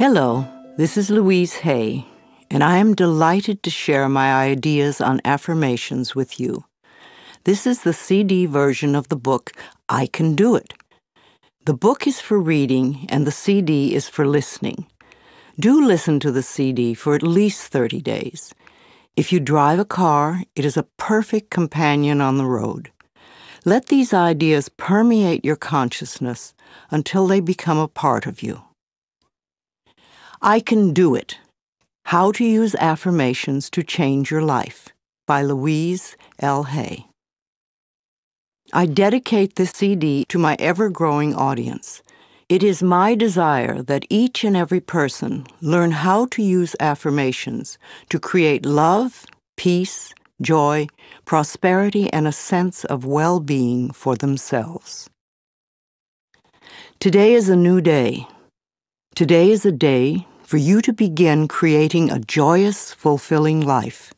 Hello, this is Louise Hay, and I am delighted to share my ideas on affirmations with you. This is the CD version of the book, I Can Do It. The book is for reading, and the CD is for listening. Do listen to the CD for at least 30 days. If you drive a car, it is a perfect companion on the road. Let these ideas permeate your consciousness until they become a part of you. I Can Do It. How to Use Affirmations to Change Your Life by Louise Hay. I dedicate this CD to my ever-growing audience. It is my desire that each and every person learn how to use affirmations to create love, peace, joy, prosperity, and a sense of well-being for themselves. Today is a new day. Today is a day for you to begin creating a joyous, fulfilling life.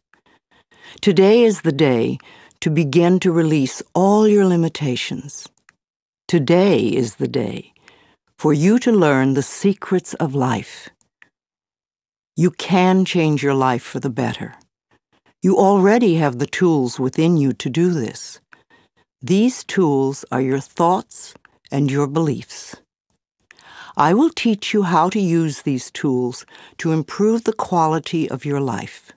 Today is the day to begin to release all your limitations. Today is the day for you to learn the secrets of life. You can change your life for the better. You already have the tools within you to do this. These tools are your thoughts and your beliefs. I will teach you how to use these tools to improve the quality of your life.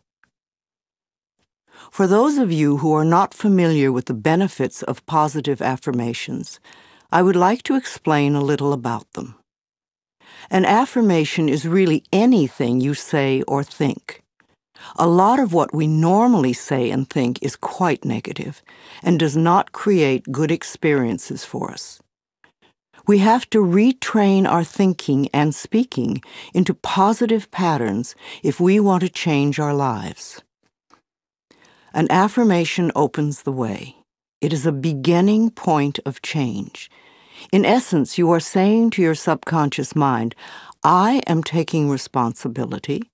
For those of you who are not familiar with the benefits of positive affirmations, I would like to explain a little about them. An affirmation is really anything you say or think. A lot of what we normally say and think is quite negative and does not create good experiences for us. We have to retrain our thinking and speaking into positive patterns if we want to change our lives. An affirmation opens the way. It is a beginning point of change. In essence, you are saying to your subconscious mind, I am taking responsibility.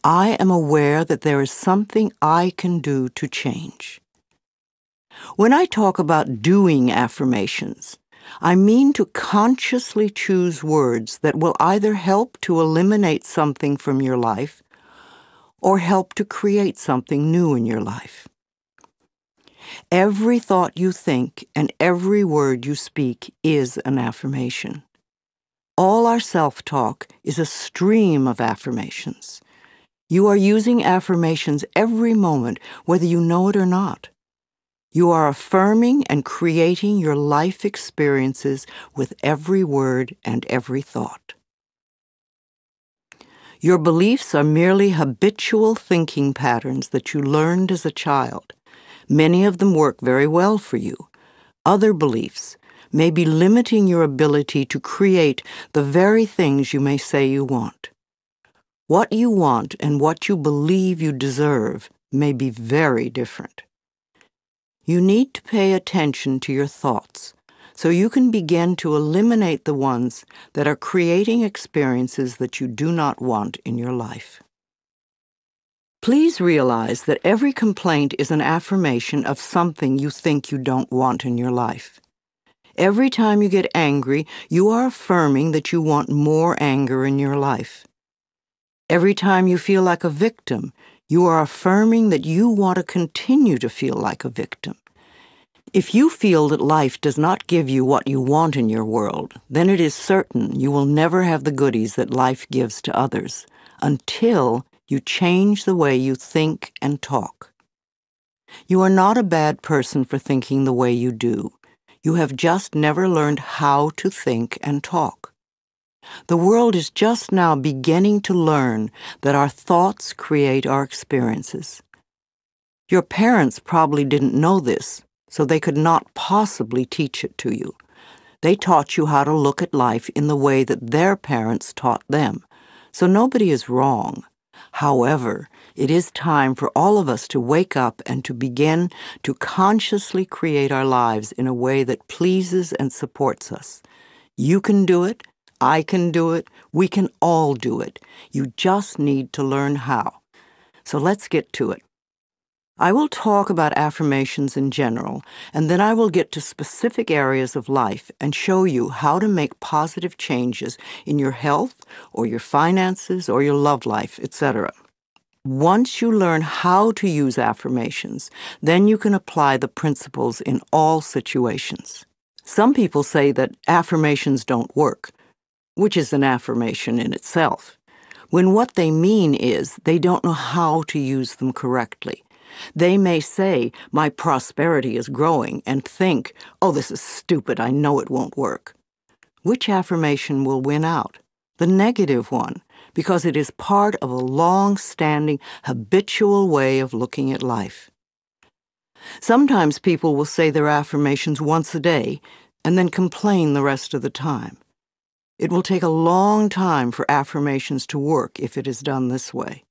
I am aware that there is something I can do to change. When I talk about doing affirmations, I mean to consciously choose words that will either help to eliminate something from your life or help to create something new in your life. Every thought you think and every word you speak is an affirmation. All our self-talk is a stream of affirmations. You are using affirmations every moment, whether you know it or not. You are affirming and creating your life experiences with every word and every thought. Your beliefs are merely habitual thinking patterns that you learned as a child. Many of them work very well for you. Other beliefs may be limiting your ability to create the very things you may say you want. What you want and what you believe you deserve may be very different. You need to pay attention to your thoughts so you can begin to eliminate the ones that are creating experiences that you do not want in your life. Please realize that every complaint is an affirmation of something you think you don't want in your life. Every time you get angry, you are affirming that you want more anger in your life. Every time you feel like a victim, you are affirming that you want to continue to feel like a victim. If you feel that life does not give you what you want in your world, then it is certain you will never have the goodies that life gives to others until you change the way you think and talk. You are not a bad person for thinking the way you do. You have just never learned how to think and talk. The world is just now beginning to learn that our thoughts create our experiences. Your parents probably didn't know this, so they could not possibly teach it to you. They taught you how to look at life in the way that their parents taught them, so nobody is wrong. However, it is time for all of us to wake up and to begin to consciously create our lives in a way that pleases and supports us. You can do it. I can do it. We can all do it. You just need to learn how. So let's get to it. I will talk about affirmations in general, and then I will get to specific areas of life and show you how to make positive changes in your health or your finances or your love life, etc. Once you learn how to use affirmations, then you can apply the principles in all situations. Some people say that affirmations don't work, which is an affirmation in itself, when what they mean is they don't know how to use them correctly. They may say, "My prosperity is growing," and think, "Oh, this is stupid, I know it won't work." Which affirmation will win out? The negative one, because it is part of a long-standing, habitual way of looking at life. Sometimes people will say their affirmations once a day and then complain the rest of the time. It will take a long time for affirmations to work if it is done this way.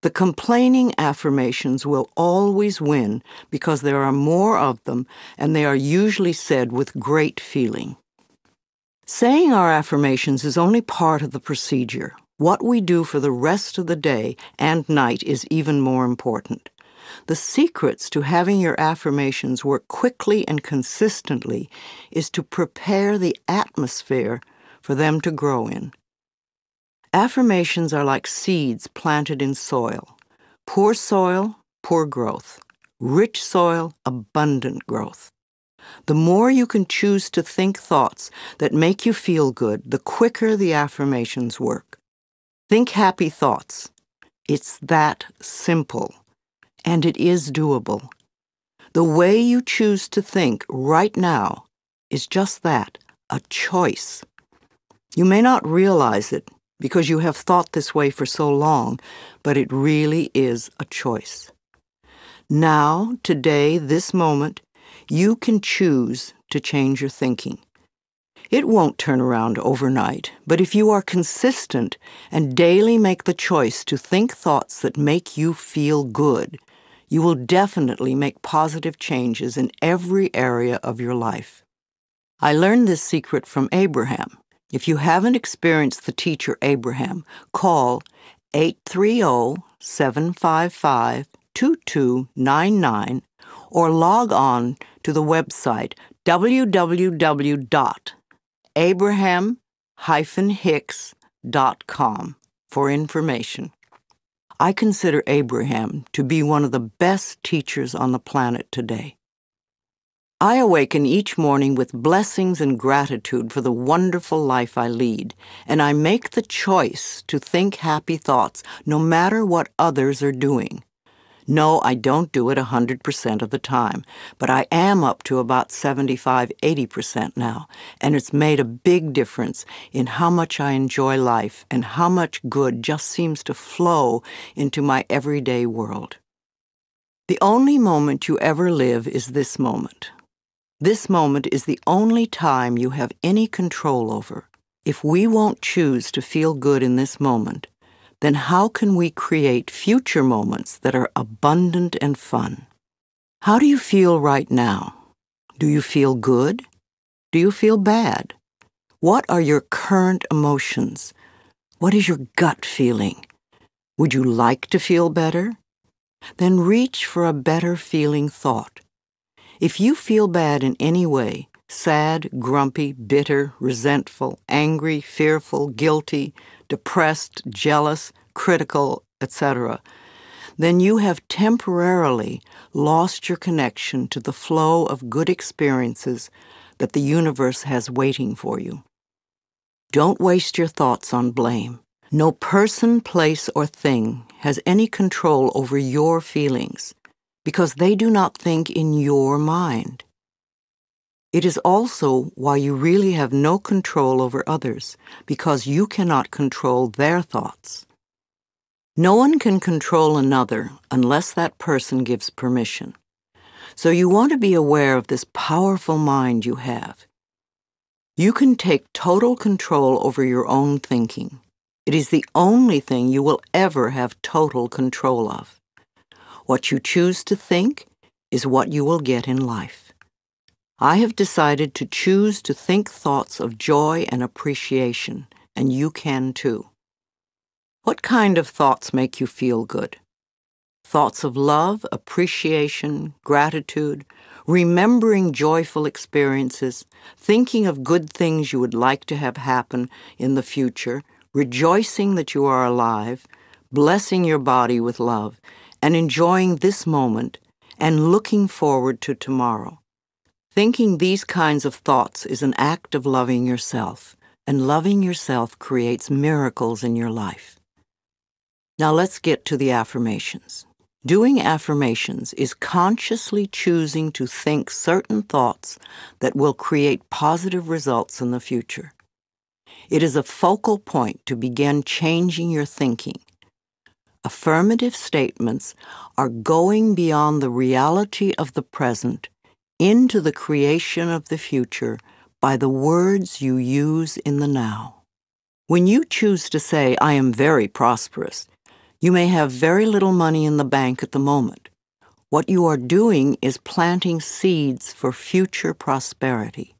The complaining affirmations will always win because there are more of them and they are usually said with great feeling. Saying our affirmations is only part of the procedure. What we do for the rest of the day and night is even more important. The secrets to having your affirmations work quickly and consistently is to prepare the atmosphere for them to grow in. Affirmations are like seeds planted in soil. Poor soil, poor growth. Rich soil, abundant growth. The more you can choose to think thoughts that make you feel good, the quicker the affirmations work. Think happy thoughts. It's that simple, and it is doable. The way you choose to think right now is just that, a choice. You may not realize it because you have thought this way for so long, but it really is a choice. Now, today, this moment, you can choose to change your thinking. It won't turn around overnight, but if you are consistent and daily make the choice to think thoughts that make you feel good, you will definitely make positive changes in every area of your life. I learned this secret from Abraham. If you haven't experienced the teacher Abraham, call 830-755-2299 or log on to the website www.abraham-hicks.com for information. I consider Abraham to be one of the best teachers on the planet today. I awaken each morning with blessings and gratitude for the wonderful life I lead, and I make the choice to think happy thoughts no matter what others are doing. No, I don't do it 100% of the time, but I am up to about 75-80% now, and it's made a big difference in how much I enjoy life and how much good just seems to flow into my everyday world. The only moment you ever live is this moment. This moment is the only time you have any control over. If we won't choose to feel good in this moment, then how can we create future moments that are abundant and fun? How do you feel right now? Do you feel good? Do you feel bad? What are your current emotions? What is your gut feeling? Would you like to feel better? Then reach for a better feeling thought. If you feel bad in any way, sad, grumpy, bitter, resentful, angry, fearful, guilty, depressed, jealous, critical, etc., then you have temporarily lost your connection to the flow of good experiences that the universe has waiting for you. Don't waste your thoughts on blame. No person, place, or thing has any control over your feelings because they do not think in your mind. It is also why you really have no control over others, because you cannot control their thoughts. No one can control another unless that person gives permission. So you want to be aware of this powerful mind you have. You can take total control over your own thinking. It is the only thing you will ever have total control of. What you choose to think is what you will get in life. I have decided to choose to think thoughts of joy and appreciation, and you can too. What kind of thoughts make you feel good? Thoughts of love, appreciation, gratitude, remembering joyful experiences, thinking of good things you would like to have happen in the future, rejoicing that you are alive, blessing your body with love, and enjoying this moment and looking forward to tomorrow. Thinking these kinds of thoughts is an act of loving yourself, and loving yourself creates miracles in your life. Now let's get to the affirmations. Doing affirmations is consciously choosing to think certain thoughts that will create positive results in the future. It is a focal point to begin changing your thinking. Affirmative statements are going beyond the reality of the present into the creation of the future by the words you use in the now. When you choose to say, "I am very prosperous," you may have very little money in the bank at the moment. What you are doing is planting seeds for future prosperity.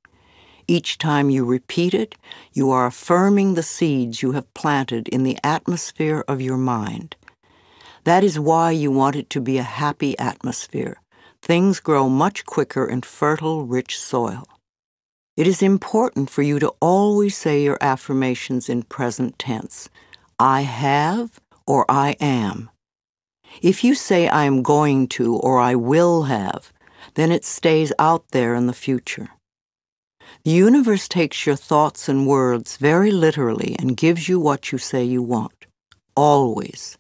Each time you repeat it, you are affirming the seeds you have planted in the atmosphere of your mind. That is why you want it to be a happy atmosphere. Things grow much quicker in fertile, rich soil. It is important for you to always say your affirmations in present tense. I have or I am. If you say I am going to or I will have, then it stays out there in the future. The universe takes your thoughts and words very literally and gives you what you say you want. Always.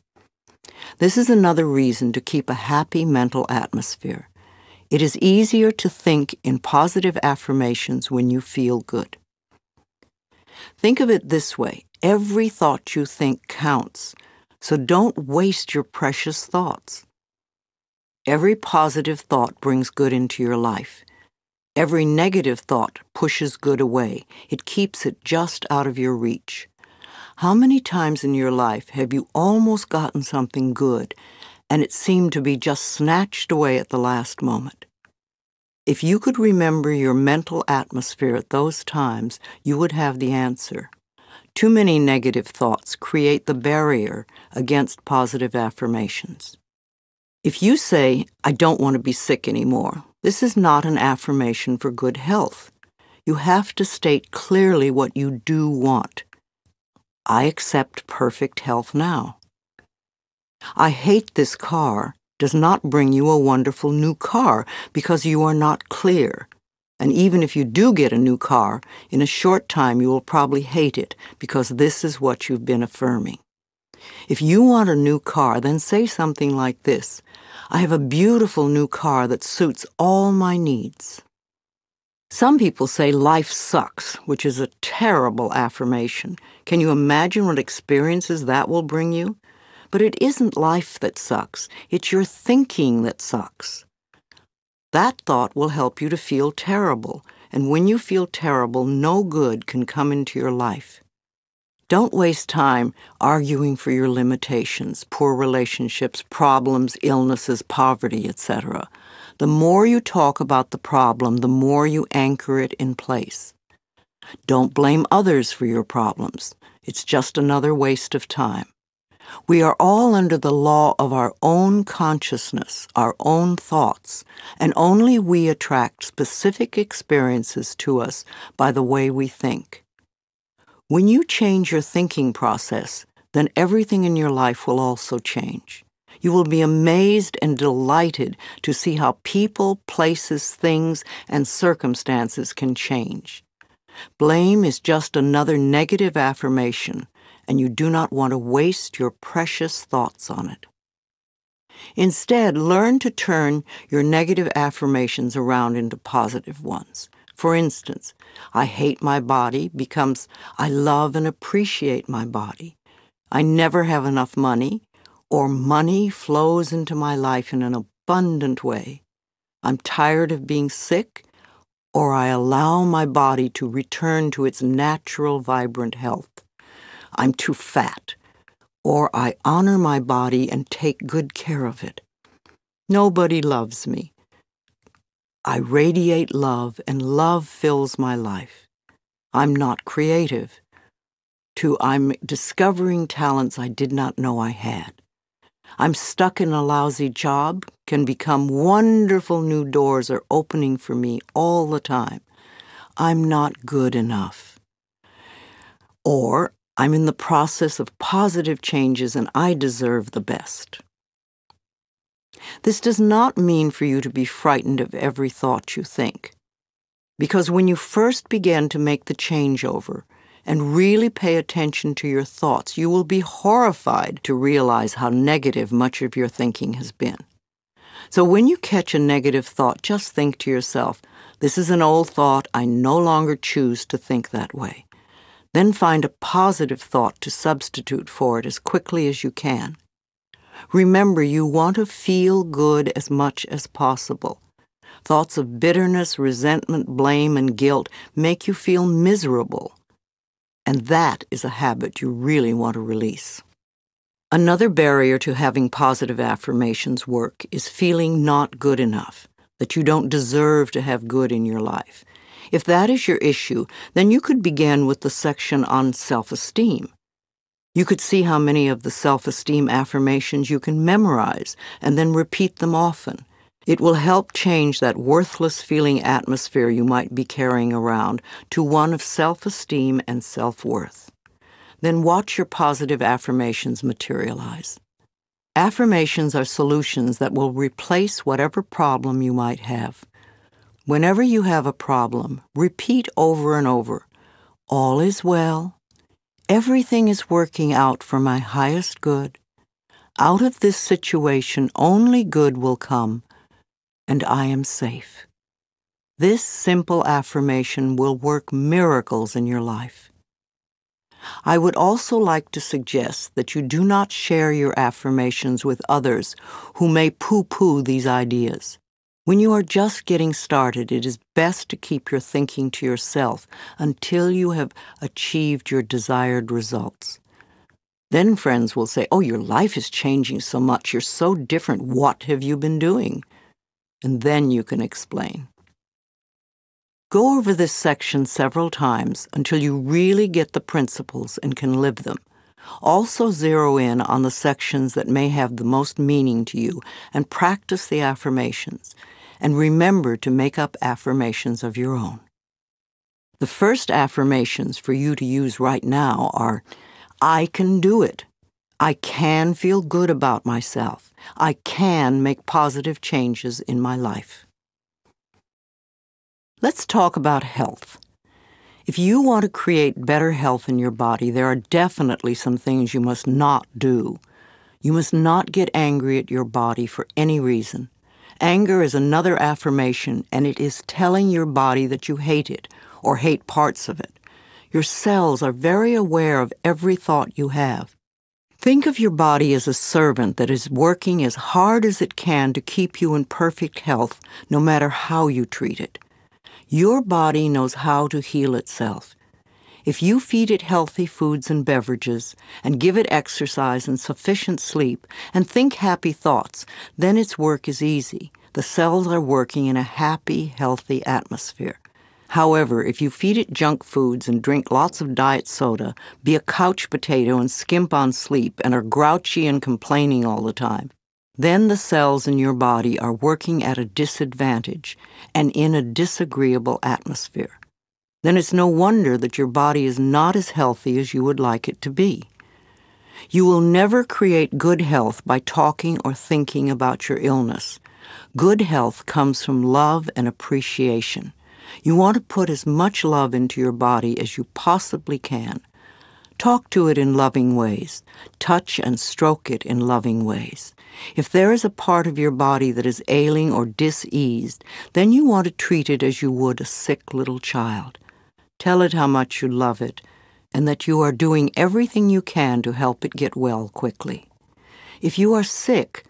This is another reason to keep a happy mental atmosphere. It is easier to think in positive affirmations when you feel good. Think of it this way. Every thought you think counts, so don't waste your precious thoughts. Every positive thought brings good into your life. Every negative thought pushes good away. It keeps it just out of your reach. How many times in your life have you almost gotten something good, and it seemed to be just snatched away at the last moment? If you could remember your mental atmosphere at those times, you would have the answer. Too many negative thoughts create the barrier against positive affirmations. If you say, "I don't want to be sick anymore," this is not an affirmation for good health. You have to state clearly what you do want. I accept perfect health now. I hate this car does not bring you a wonderful new car because you are not clear. And even if you do get a new car, in a short time you will probably hate it because this is what you've been affirming. If you want a new car, then say something like this: I have a beautiful new car that suits all my needs. Some people say life sucks, which is a terrible affirmation. Can you imagine what experiences that will bring you? But it isn't life that sucks. It's your thinking that sucks. That thought will help you to feel terrible, and when you feel terrible, no good can come into your life. Don't waste time arguing for your limitations, poor relationships, problems, illnesses, poverty, etc. The more you talk about the problem, the more you anchor it in place. Don't blame others for your problems. It's just another waste of time. We are all under the law of our own consciousness, our own thoughts, and only we attract specific experiences to us by the way we think. When you change your thinking process, then everything in your life will also change. You will be amazed and delighted to see how people, places, things, and circumstances can change. Blame is just another negative affirmation, and you do not want to waste your precious thoughts on it. Instead, learn to turn your negative affirmations around into positive ones. For instance, I hate my body becomes I love and appreciate my body. I never have enough money, or money flows into my life in an abundant way. I'm tired of being sick, or I allow my body to return to its natural, vibrant health. I'm too fat, or I honor my body and take good care of it. Nobody loves me. I radiate love, and love fills my life. I'm not creative. I'm discovering talents I did not know I had. I'm stuck in a lousy job can become wonderful new doors are opening for me all the time. I'm not good enough. Or I'm in the process of positive changes and I deserve the best. This does not mean for you to be frightened of every thought you think, because when you first begin to make the changeover and really pay attention to your thoughts, you will be horrified to realize how negative much of your thinking has been. So when you catch a negative thought, just think to yourself, this is an old thought, I no longer choose to think that way. Then find a positive thought to substitute for it as quickly as you can. Remember, you want to feel good as much as possible. Thoughts of bitterness, resentment, blame, and guilt make you feel miserable. And that is a habit you really want to release. Another barrier to having positive affirmations work is feeling not good enough, that you don't deserve to have good in your life. If that is your issue, then you could begin with the section on self-esteem. You could see how many of the self-esteem affirmations you can memorize and then repeat them often. It will help change that worthless feeling atmosphere you might be carrying around to one of self-esteem and self-worth. Then watch your positive affirmations materialize. Affirmations are solutions that will replace whatever problem you might have. Whenever you have a problem, repeat over and over, all is well, everything is working out for my highest good, out of this situation only good will come, and I am safe. This simple affirmation will work miracles in your life. I would also like to suggest that you do not share your affirmations with others who may poo-poo these ideas. When you are just getting started, it is best to keep your thinking to yourself until you have achieved your desired results. Then friends will say, oh, your life is changing so much, you're so different, what have you been doing? And then you can explain. Go over this section several times until you really get the principles and can live them. Also zero in on the sections that may have the most meaning to you and practice the affirmations. And remember to make up affirmations of your own. The first affirmations for you to use right now are, I can do it. I can feel good about myself. I can make positive changes in my life. Let's talk about health. If you want to create better health in your body, there are definitely some things you must not do. You must not get angry at your body for any reason. Anger is another affirmation, and it is telling your body that you hate it or hate parts of it. Your cells are very aware of every thought you have. Think of your body as a servant that is working as hard as it can to keep you in perfect health, no matter how you treat it. Your body knows how to heal itself. If you feed it healthy foods and beverages, and give it exercise and sufficient sleep, and think happy thoughts, then its work is easy. The cells are working in a happy, healthy atmosphere. However, if you feed it junk foods and drink lots of diet soda, be a couch potato and skimp on sleep, and are grouchy and complaining all the time, then the cells in your body are working at a disadvantage and in a disagreeable atmosphere. Then it's no wonder that your body is not as healthy as you would like it to be. You will never create good health by talking or thinking about your illness. Good health comes from love and appreciation. You want to put as much love into your body as you possibly can. Talk to it in loving ways. Touch and stroke it in loving ways. If there is a part of your body that is ailing or diseased, then you want to treat it as you would a sick little child. Tell it how much you love it, and that you are doing everything you can to help it get well quickly. If you are sick,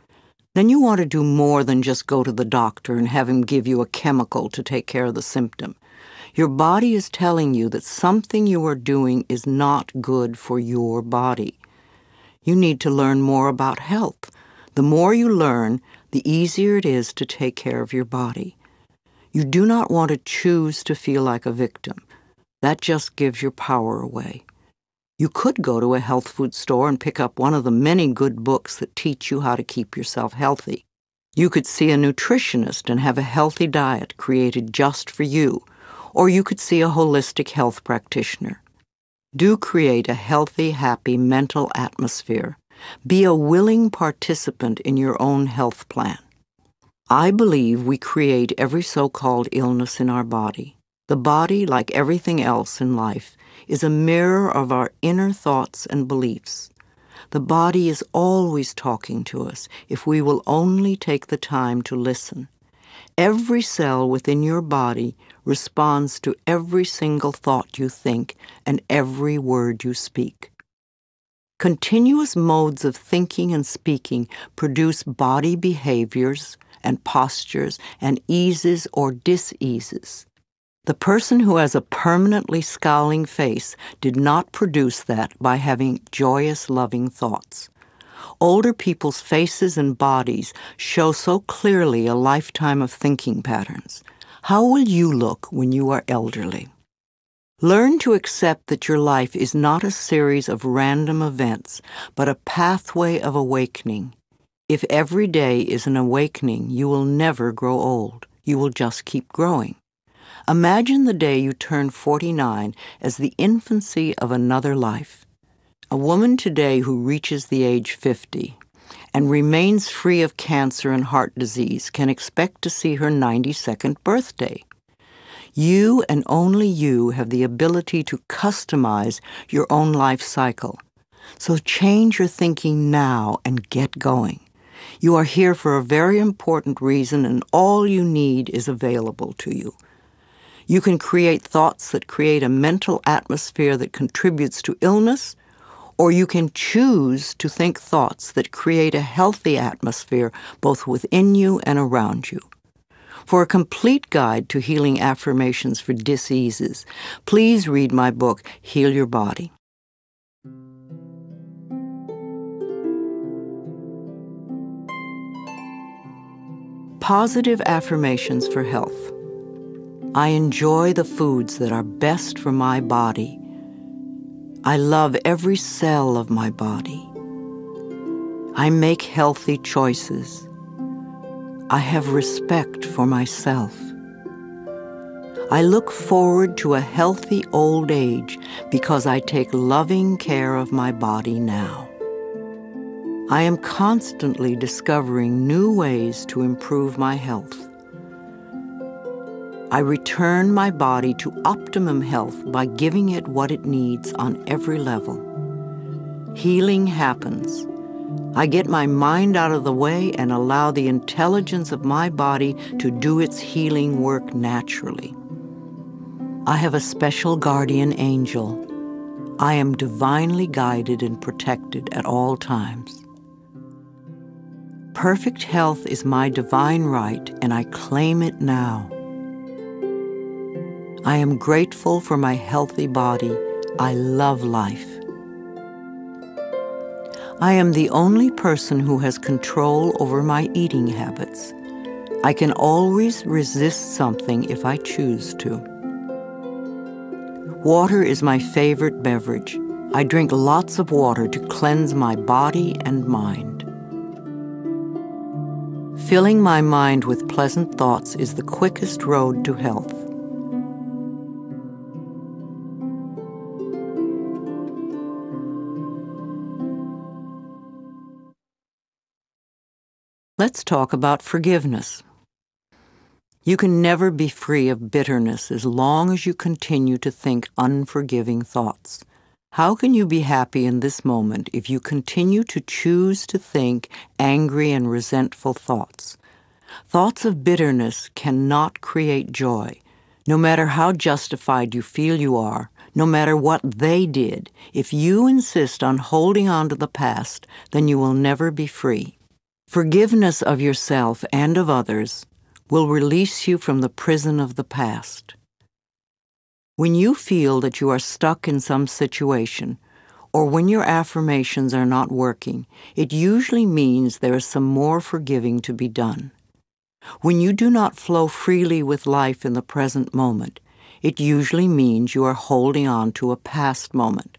then you want to do more than just go to the doctor and have him give you a chemical to take care of the symptom. Your body is telling you that something you are doing is not good for your body. You need to learn more about health. The more you learn, the easier it is to take care of your body. You do not want to choose to feel like a victim. That just gives your power away. You could go to a health food store and pick up one of the many good books that teach you how to keep yourself healthy. You could see a nutritionist and have a healthy diet created just for you, or you could see a holistic health practitioner. Do create a healthy, happy mental atmosphere. Be a willing participant in your own health plan. I believe we create every so-called illness in our body. The body, like everything else in life, is a mirror of our inner thoughts and beliefs. The body is always talking to us if we will only take the time to listen. Every cell within your body responds to every single thought you think and every word you speak. Continuous modes of thinking and speaking produce body behaviors and postures and eases or diseases. The person who has a permanently scowling face did not produce that by having joyous, loving thoughts. Older people's faces and bodies show so clearly a lifetime of thinking patterns. How will you look when you are elderly? Learn to accept that your life is not a series of random events, but a pathway of awakening. If every day is an awakening, you will never grow old. You will just keep growing. Imagine the day you turn 49 as the infancy of another life. A woman today who reaches the age 50 and remains free of cancer and heart disease can expect to see her 92nd birthday. You and only you have the ability to customize your own life cycle. So change your thinking now and get going. You are here for a very important reason, and all you need is available to you. You can create thoughts that create a mental atmosphere that contributes to illness, or you can choose to think thoughts that create a healthy atmosphere both within you and around you. For a complete guide to healing affirmations for diseases, please read my book, Heal Your Body. Positive affirmations for health. I enjoy the foods that are best for my body. I love every cell of my body. I make healthy choices. I have respect for myself. I look forward to a healthy old age because I take loving care of my body now. I am constantly discovering new ways to improve my health. I return my body to optimum health by giving it what it needs on every level. Healing happens. I get my mind out of the way and allow the intelligence of my body to do its healing work naturally. I have a special guardian angel. I am divinely guided and protected at all times. Perfect health is my divine right, and I claim it now. I am grateful for my healthy body. I love life. I am the only person who has control over my eating habits. I can always resist something if I choose to. Water is my favorite beverage. I drink lots of water to cleanse my body and mind. Filling my mind with pleasant thoughts is the quickest road to health. Let's talk about forgiveness. You can never be free of bitterness as long as you continue to think unforgiving thoughts. How can you be happy in this moment if you continue to choose to think angry and resentful thoughts? Thoughts of bitterness cannot create joy. No matter how justified you feel you are, no matter what they did, if you insist on holding on to the past, then you will never be free. Forgiveness of yourself and of others will release you from the prison of the past. When you feel that you are stuck in some situation, or when your affirmations are not working, it usually means there is some more forgiving to be done. When you do not flow freely with life in the present moment, it usually means you are holding on to a past moment.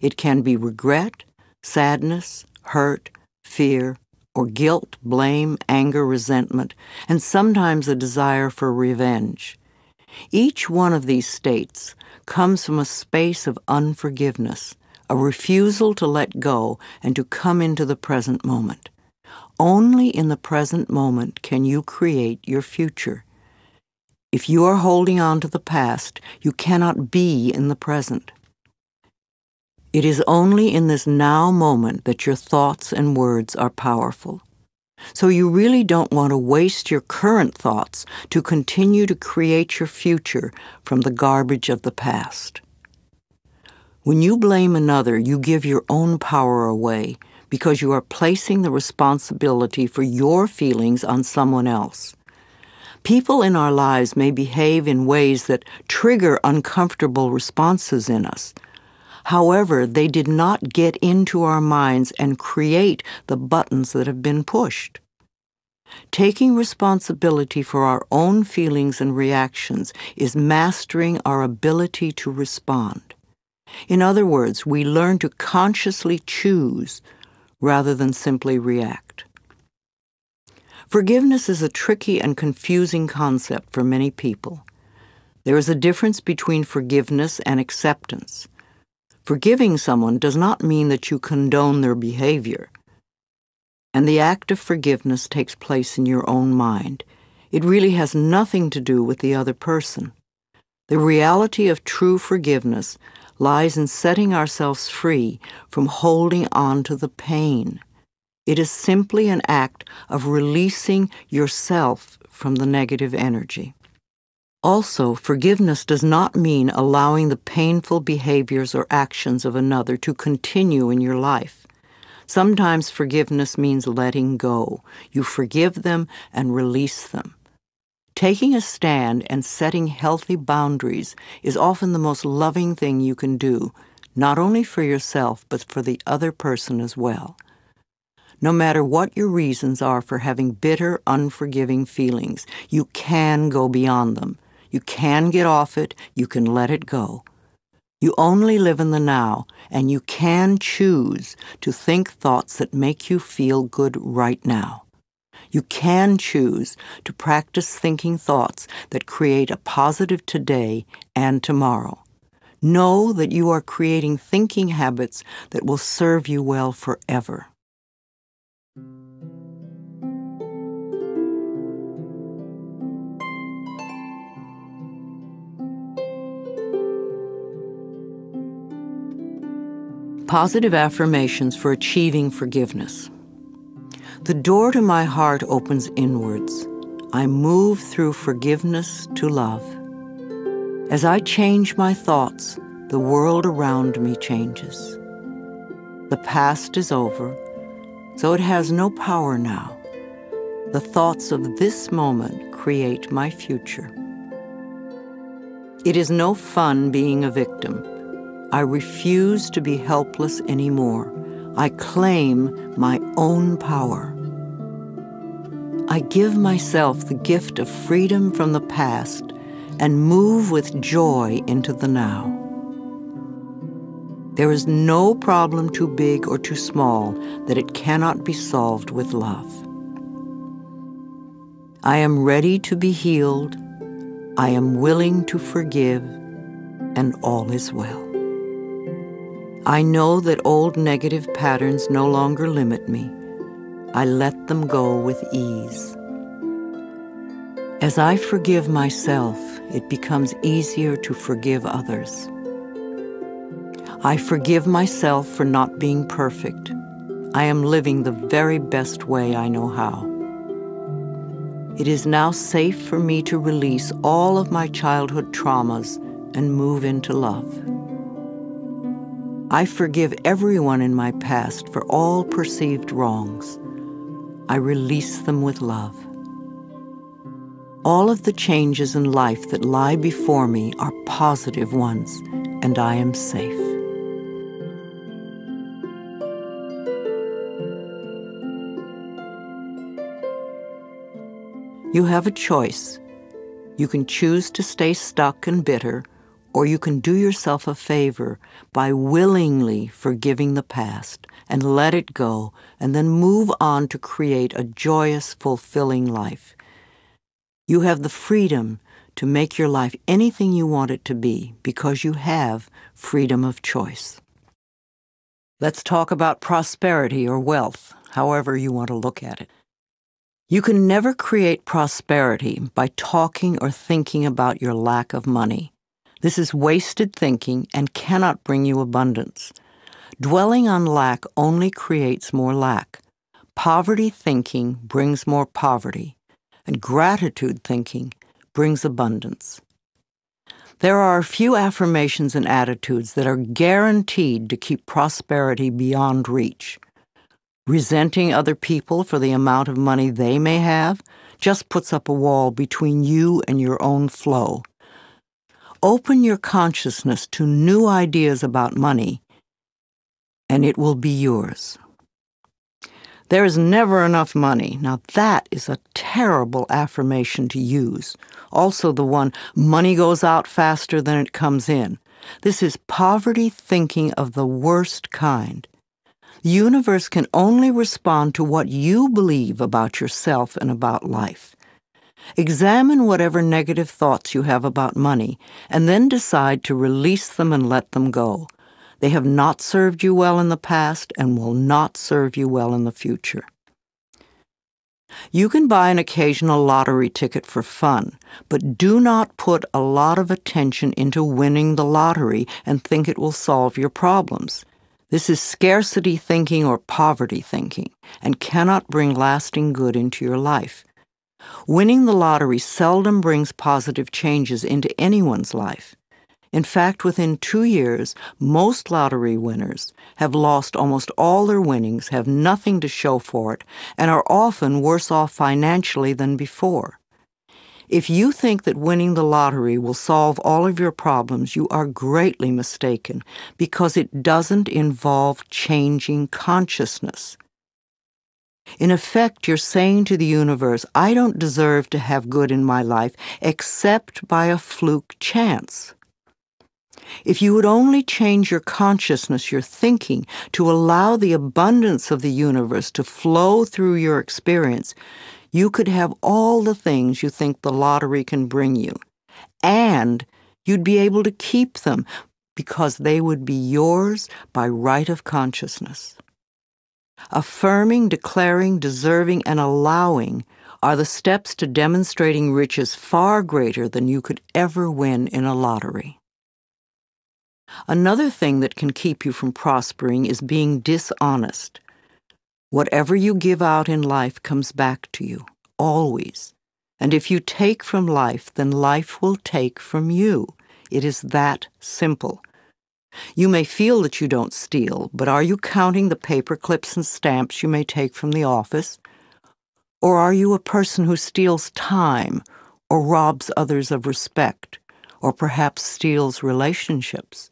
It can be regret, sadness, hurt, fear, or guilt, blame, anger, resentment, and sometimes a desire for revenge. Each one of these states comes from a space of unforgiveness, a refusal to let go and to come into the present moment. Only in the present moment can you create your future. If you are holding on to the past, you cannot be in the present. It is only in this now moment that your thoughts and words are powerful. So you really don't want to waste your current thoughts to continue to create your future from the garbage of the past. When you blame another, you give your own power away because you are placing the responsibility for your feelings on someone else. People in our lives may behave in ways that trigger uncomfortable responses in us. However, they did not get into our minds and create the buttons that have been pushed. Taking responsibility for our own feelings and reactions is mastering our ability to respond. In other words, we learn to consciously choose rather than simply react. Forgiveness is a tricky and confusing concept for many people. There is a difference between forgiveness and acceptance. Forgiving someone does not mean that you condone their behavior. And the act of forgiveness takes place in your own mind. It really has nothing to do with the other person. The reality of true forgiveness lies in setting ourselves free from holding on to the pain. It is simply an act of releasing yourself from the negative energy. Also, forgiveness does not mean allowing the painful behaviors or actions of another to continue in your life. Sometimes forgiveness means letting go. You forgive them and release them. Taking a stand and setting healthy boundaries is often the most loving thing you can do, not only for yourself, but for the other person as well. No matter what your reasons are for having bitter, unforgiving feelings, you can go beyond them. You can get off it, you can let it go. You only live in the now, and you can choose to think thoughts that make you feel good right now. You can choose to practice thinking thoughts that create a positive today and tomorrow. Know that you are creating thinking habits that will serve you well forever. Positive affirmations for achieving forgiveness. The door to my heart opens inwards. I move through forgiveness to love. As I change my thoughts, the world around me changes. The past is over, so it has no power now. The thoughts of this moment create my future. It is no fun being a victim. I refuse to be helpless anymore. I claim my own power. I give myself the gift of freedom from the past and move with joy into the now. There is no problem too big or too small that it cannot be solved with love. I am ready to be healed. I am willing to forgive, and all is well. I know that old negative patterns no longer limit me. I let them go with ease. As I forgive myself, it becomes easier to forgive others. I forgive myself for not being perfect. I am living the very best way I know how. It is now safe for me to release all of my childhood traumas and move into love. I forgive everyone in my past for all perceived wrongs. I release them with love. All of the changes in life that lie before me are positive ones, and I am safe. You have a choice. You can choose to stay stuck and bitter, Or you can do yourself a favor by willingly forgiving the past and let it go, and then move on to create a joyous, fulfilling life. You have the freedom to make your life anything you want it to be because you have freedom of choice. Let's talk about prosperity or wealth, however you want to look at it. You can never create prosperity by talking or thinking about your lack of money. This is wasted thinking and cannot bring you abundance. Dwelling on lack only creates more lack. Poverty thinking brings more poverty, and gratitude thinking brings abundance. There are a few affirmations and attitudes that are guaranteed to keep prosperity beyond reach. Resenting other people for the amount of money they may have just puts up a wall between you and your own flow. Open your consciousness to new ideas about money, and it will be yours. There is never enough money. Now that is a terrible affirmation to use. Also the one, money goes out faster than it comes in. This is poverty thinking of the worst kind. The universe can only respond to what you believe about yourself and about life. Examine whatever negative thoughts you have about money, and then decide to release them and let them go. They have not served you well in the past and will not serve you well in the future. You can buy an occasional lottery ticket for fun, but do not put a lot of attention into winning the lottery and think it will solve your problems. This is scarcity thinking or poverty thinking and cannot bring lasting good into your life. Winning the lottery seldom brings positive changes into anyone's life. In fact, within 2 years, most lottery winners have lost almost all their winnings, have nothing to show for it, and are often worse off financially than before. If you think that winning the lottery will solve all of your problems, you are greatly mistaken, because it doesn't involve changing consciousness. In effect, you're saying to the universe, I don't deserve to have good in my life except by a fluke chance. If you would only change your consciousness, your thinking, to allow the abundance of the universe to flow through your experience, you could have all the things you think the lottery can bring you. And you'd be able to keep them because they would be yours by right of consciousness. Affirming, declaring, deserving, and allowing are the steps to demonstrating riches far greater than you could ever win in a lottery. Another thing that can keep you from prospering is being dishonest. Whatever you give out in life comes back to you, always. And if you take from life, then life will take from you. It is that simple. You may feel that you don't steal, but are you counting the paper clips and stamps you may take from the office? Or are you a person who steals time, or robs others of respect, or perhaps steals relationships?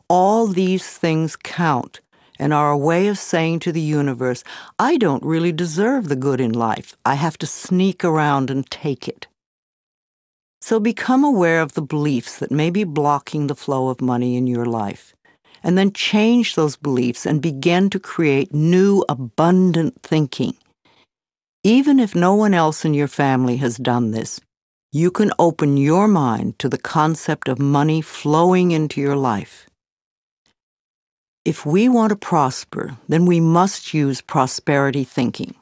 All these things count and are a way of saying to the universe, I don't really deserve the good in life. I have to sneak around and take it. So become aware of the beliefs that may be blocking the flow of money in your life, and then change those beliefs and begin to create new, abundant thinking. Even if no one else in your family has done this, you can open your mind to the concept of money flowing into your life. If we want to prosper, then we must use prosperity thinking.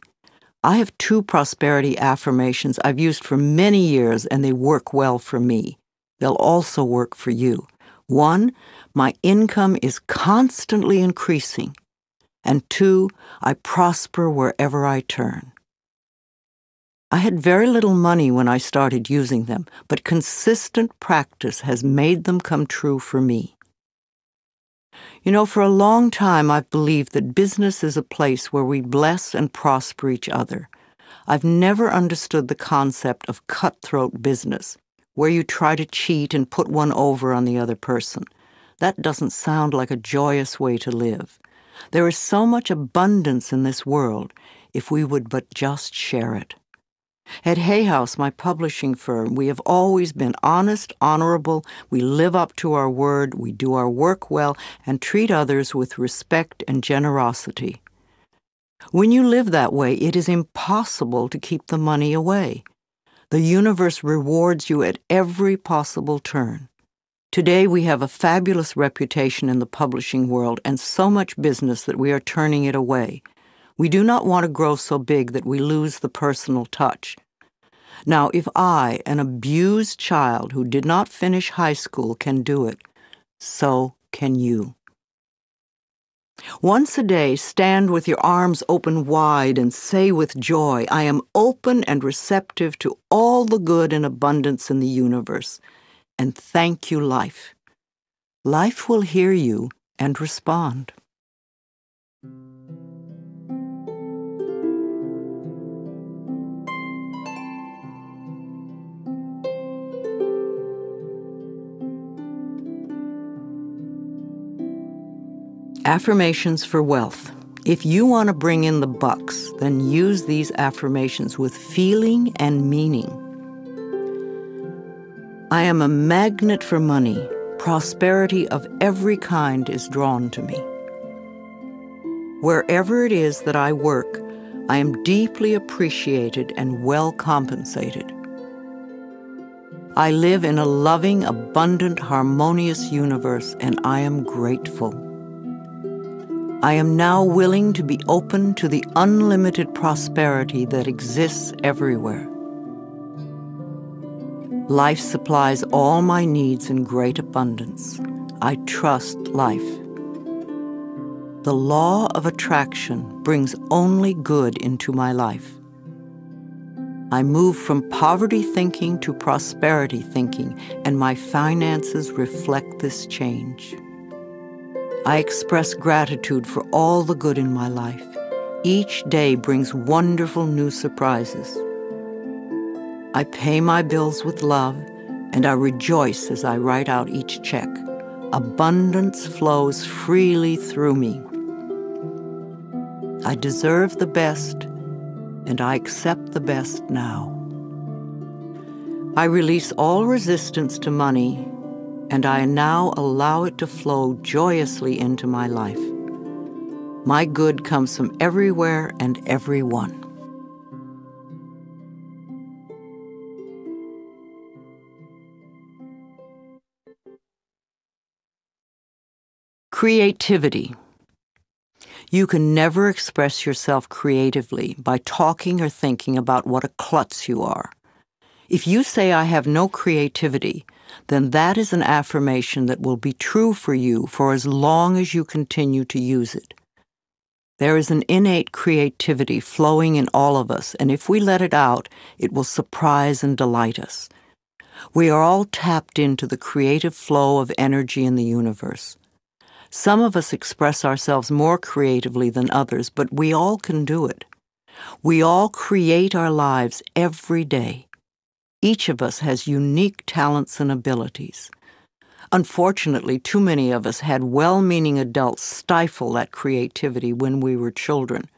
I have 2 prosperity affirmations I've used for many years, and they work well for me. They'll also work for you. 1, my income is constantly increasing. And 2, I prosper wherever I turn. I had very little money when I started using them, but consistent practice has made them come true for me. You know, for a long time I've believed that business is a place where we bless and prosper each other. I've never understood the concept of cutthroat business, where you try to cheat and put one over on the other person. That doesn't sound like a joyous way to live. There is so much abundance in this world if we would but just share it. At Hay House, my publishing firm, we have always been honest, honorable, we live up to our word, we do our work well, and treat others with respect and generosity. When you live that way, it is impossible to keep the money away. The universe rewards you at every possible turn. Today, we have a fabulous reputation in the publishing world and so much business that we are turning it away. We do not want to grow so big that we lose the personal touch. Now, if I, an abused child who did not finish high school, can do it, so can you. Once a day, stand with your arms open wide and say with joy, I am open and receptive to all the good and abundance in the universe. And thank you, life. Life will hear you and respond. Affirmations for wealth. If you want to bring in the bucks, then use these affirmations with feeling and meaning. I am a magnet for money. Prosperity of every kind is drawn to me. Wherever it is that I work, I am deeply appreciated and well compensated. I live in a loving, abundant, harmonious universe, and I am grateful. I am now willing to be open to the unlimited prosperity that exists everywhere. Life supplies all my needs in great abundance. I trust life. The law of attraction brings only good into my life. I move from poverty thinking to prosperity thinking, and my finances reflect this change. I express gratitude for all the good in my life. Each day brings wonderful new surprises. I pay my bills with love, and I rejoice as I write out each check. Abundance flows freely through me. I deserve the best, and I accept the best now. I release all resistance to money, and I now allow it to flow joyously into my life. My good comes from everywhere and everyone. Creativity. You can never express yourself creatively by talking or thinking about what a klutz you are. If you say, I have no creativity, then that is an affirmation that will be true for you for as long as you continue to use it. There is an innate creativity flowing in all of us, and if we let it out, it will surprise and delight us. We are all tapped into the creative flow of energy in the universe. Some of us express ourselves more creatively than others, but we all can do it. We all create our lives every day. Each of us has unique talents and abilities. Unfortunately, too many of us had well-meaning adults stifle that creativity when we were children.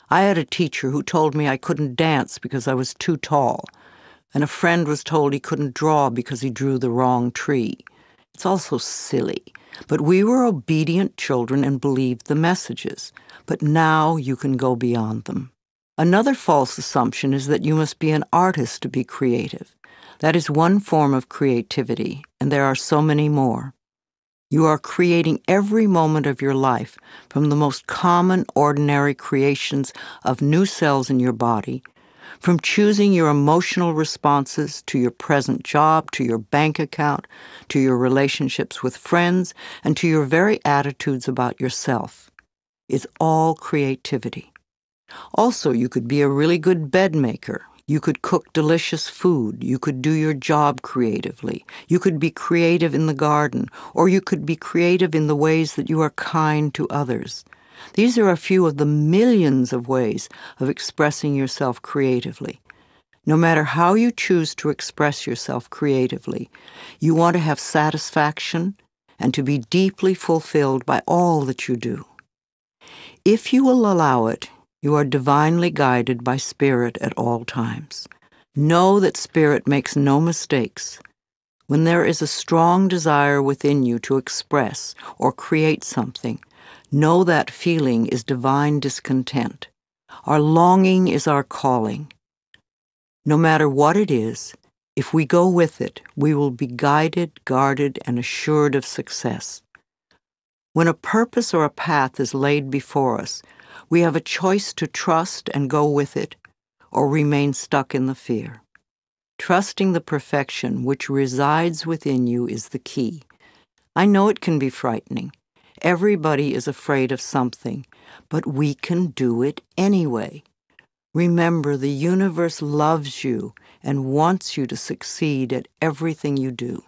I had a teacher who told me I couldn't dance because I was too tall, and a friend was told he couldn't draw because he drew the wrong tree. It's also silly, but we were obedient children and believed the messages. But now you can go beyond them. Another false assumption is that you must be an artist to be creative. That is one form of creativity, and there are so many more. You are creating every moment of your life, from the most common, ordinary creations of new cells in your body, from choosing your emotional responses to your present job, to your bank account, to your relationships with friends, and to your very attitudes about yourself. It's all creativity. Also, you could be a really good bed maker. You could cook delicious food. You could do your job creatively. You could be creative in the garden, or you could be creative in the ways that you are kind to others. These are a few of the millions of ways of expressing yourself creatively. No matter how you choose to express yourself creatively, you want to have satisfaction and to be deeply fulfilled by all that you do. If you will allow it, You are divinely guided by Spirit at all times. Know that Spirit makes no mistakes. When there is a strong desire within you to express or create something, know that feeling is divine discontent. Our longing is our calling. No matter what it is, if we go with it, we will be guided, guarded, and assured of success. When a purpose or a path is laid before us, we have a choice to trust and go with it, or remain stuck in the fear. Trusting the perfection which resides within you is the key. I know it can be frightening. Everybody is afraid of something, but we can do it anyway. Remember, the universe loves you and wants you to succeed at everything you do.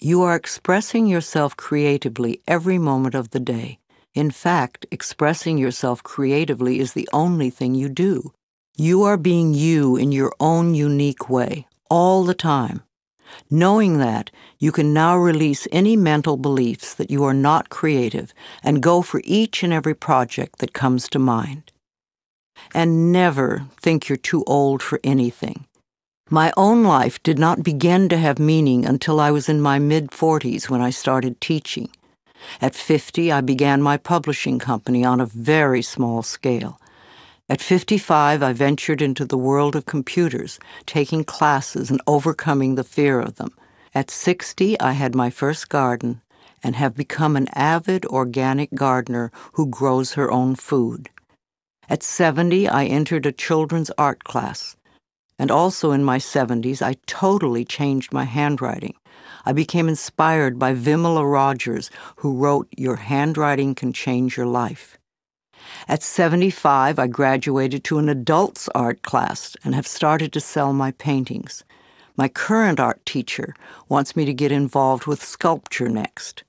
You are expressing yourself creatively every moment of the day. In fact, expressing yourself creatively is the only thing you do. You are being you in your own unique way, all the time. Knowing that, you can now release any mental beliefs that you are not creative and go for each and every project that comes to mind. And never think you're too old for anything. My own life did not begin to have meaning until I was in my mid-40s when I started teaching. At 50, I began my publishing company on a very small scale. At 55, I ventured into the world of computers, taking classes and overcoming the fear of them. At 60, I had my first garden and have become an avid organic gardener who grows her own food. At 70, I entered a children's art class. And also in my 70s, I totally changed my handwriting. I became inspired by Vimala Rogers, who wrote, "Your handwriting can change your life." At 75, I graduated to an adults art class and have started to sell my paintings. My current art teacher wants me to get involved with sculpture next.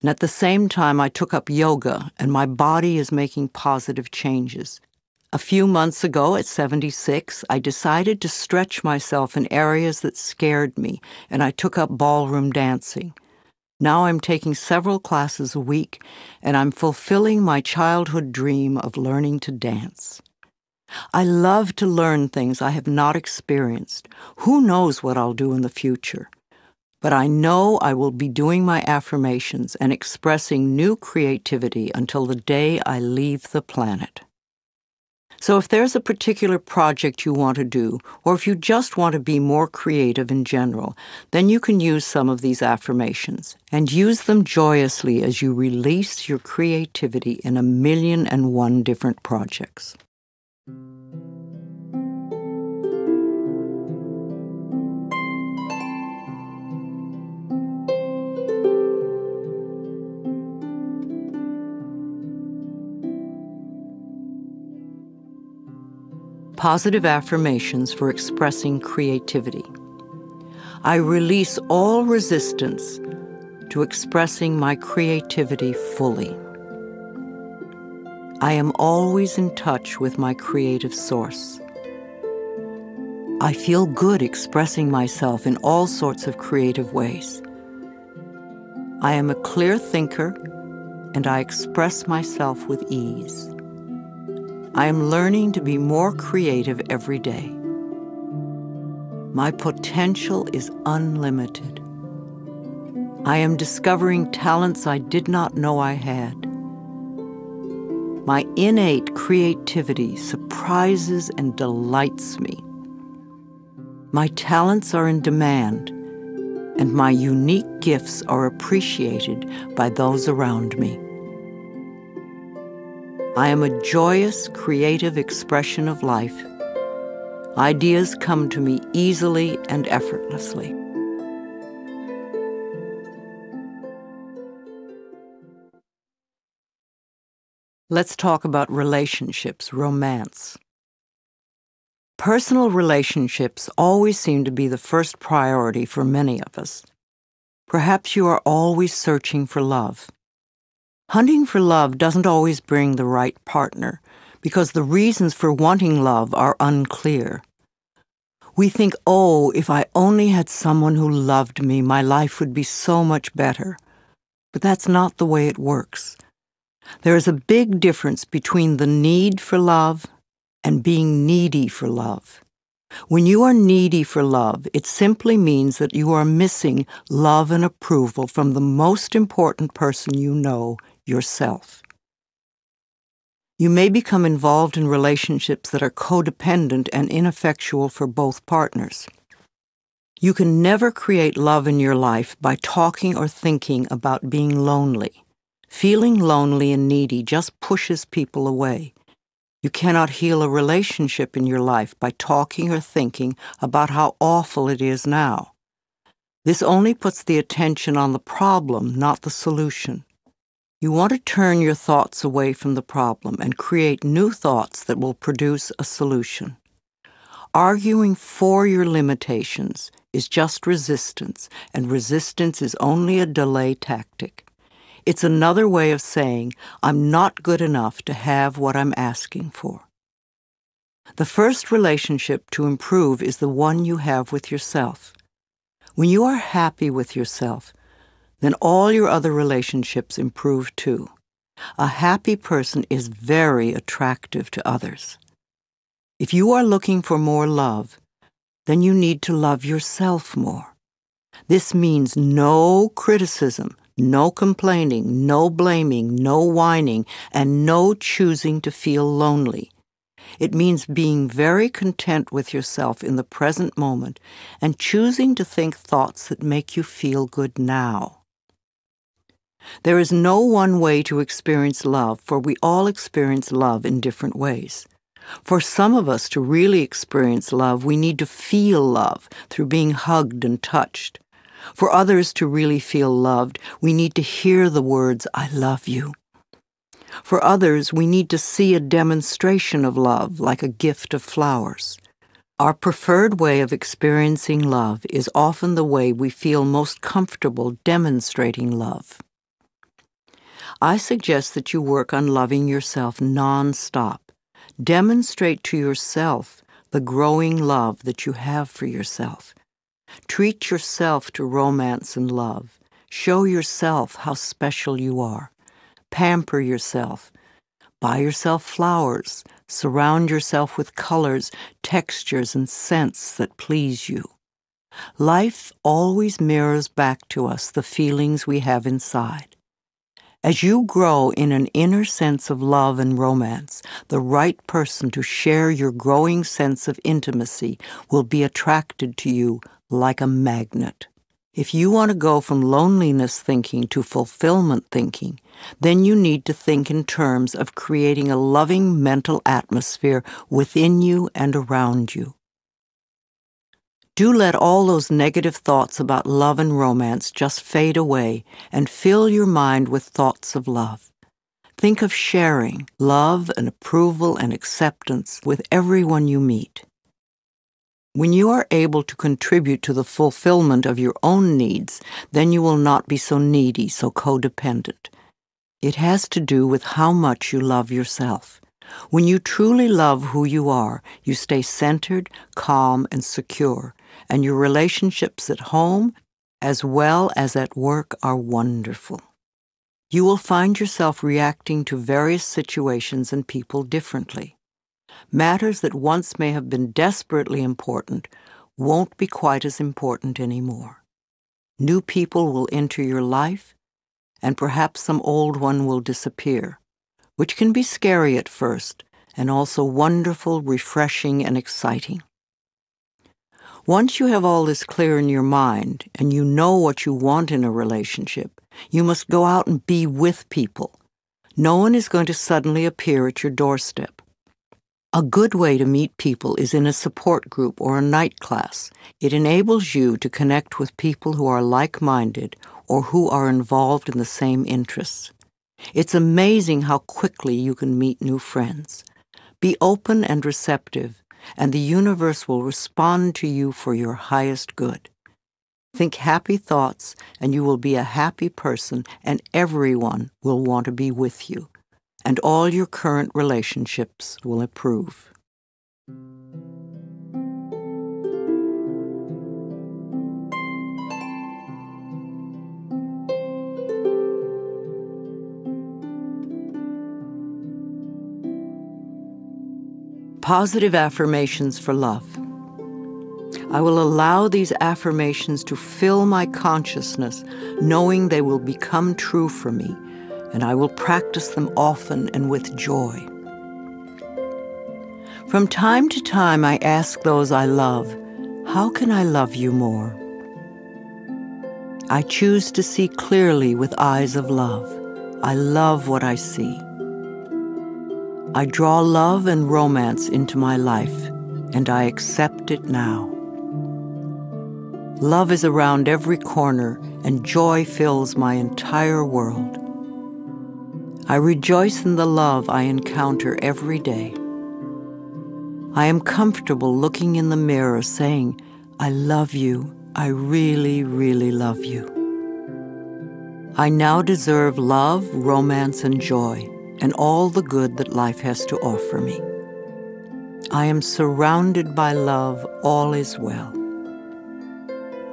And at the same time, I took up yoga, and my body is making positive changes. A few months ago, at 76, I decided to stretch myself in areas that scared me, and I took up ballroom dancing. Now I'm taking several classes a week, and I'm fulfilling my childhood dream of learning to dance. I love to learn things I have not experienced. Who knows what I'll do in the future? But I know I will be doing my affirmations and expressing new creativity until the day I leave the planet. So if there's a particular project you want to do, or if you just want to be more creative in general, then you can use some of these affirmations and use them joyously as you release your creativity in 1,000,001 different projects. Positive affirmations for expressing creativity. I release all resistance to expressing my creativity fully. I am always in touch with my creative source. I feel good expressing myself in all sorts of creative ways. I am a clear thinker, and I express myself with ease. I am learning to be more creative every day. My potential is unlimited. I am discovering talents I did not know I had. My innate creativity surprises and delights me. My talents are in demand, and my unique gifts are appreciated by those around me. I am a joyous, creative expression of life. Ideas come to me easily and effortlessly. Let's talk about relationships, romance. Personal relationships always seem to be the first priority for many of us. Perhaps you are always searching for love. Hunting for love doesn't always bring the right partner because the reasons for wanting love are unclear. We think, oh, if I only had someone who loved me, my life would be so much better. But that's not the way it works. There is a big difference between the need for love and being needy for love. When you are needy for love, it simply means that you are missing love and approval from the most important person you know, yourself. You may become involved in relationships that are codependent and ineffectual for both partners. You can never create love in your life by talking or thinking about being lonely. Feeling lonely and needy just pushes people away. You cannot heal a relationship in your life by talking or thinking about how awful it is now. This only puts the attention on the problem, not the solution. You want to turn your thoughts away from the problem and create new thoughts that will produce a solution. Arguing for your limitations is just resistance, and resistance is only a delay tactic. It's another way of saying, I'm not good enough to have what I'm asking for. The first relationship to improve is the one you have with yourself. When you are happy with yourself, then all your other relationships improve too. A happy person is very attractive to others. If you are looking for more love, then you need to love yourself more. This means no criticism, no complaining, no blaming, no whining, and no choosing to feel lonely. It means being very content with yourself in the present moment and choosing to think thoughts that make you feel good now. There is no one way to experience love, for we all experience love in different ways. For some of us to really experience love, we need to feel love through being hugged and touched. For others to really feel loved, we need to hear the words, I love you. For others, we need to see a demonstration of love, like a gift of flowers. Our preferred way of experiencing love is often the way we feel most comfortable demonstrating love. I suggest that you work on loving yourself non-stop. Demonstrate to yourself the growing love that you have for yourself. Treat yourself to romance and love. Show yourself how special you are. Pamper yourself. Buy yourself flowers. Surround yourself with colors, textures, and scents that please you. Life always mirrors back to us the feelings we have inside. As you grow in an inner sense of love and romance, the right person to share your growing sense of intimacy will be attracted to you like a magnet. If you want to go from loneliness thinking to fulfillment thinking, then you need to think in terms of creating a loving mental atmosphere within you and around you. Do let all those negative thoughts about love and romance just fade away and fill your mind with thoughts of love. Think of sharing love and approval and acceptance with everyone you meet. When you are able to contribute to the fulfillment of your own needs, then you will not be so needy, so codependent. It has to do with how much you love yourself. When you truly love who you are, you stay centered, calm, and secure, and your relationships at home as well as at work are wonderful. You will find yourself reacting to various situations and people differently. Matters that once may have been desperately important won't be quite as important anymore. New people will enter your life, and perhaps some old one will disappear, which can be scary at first, and also wonderful, refreshing, and exciting. Once you have all this clear in your mind, and you know what you want in a relationship, you must go out and be with people. No one is going to suddenly appear at your doorstep. A good way to meet people is in a support group or a night class. It enables you to connect with people who are like-minded or who are involved in the same interests. It's amazing how quickly you can meet new friends. Be open and receptive, and the universe will respond to you for your highest good. Think happy thoughts, and you will be a happy person, and everyone will want to be with you. And all your current relationships will improve. Positive affirmations for love. I will allow these affirmations to fill my consciousness, knowing they will become true for me, and I will practice them often and with joy. From time to time, I ask those I love, how can I love you more? I choose to see clearly with eyes of love. I love what I see. I draw love and romance into my life, and I accept it now. Love is around every corner, and joy fills my entire world. I rejoice in the love I encounter every day. I am comfortable looking in the mirror saying, I love you. I really, really love you. I now deserve love, romance, and joy, and all the good that life has to offer me. I am surrounded by love. All is well.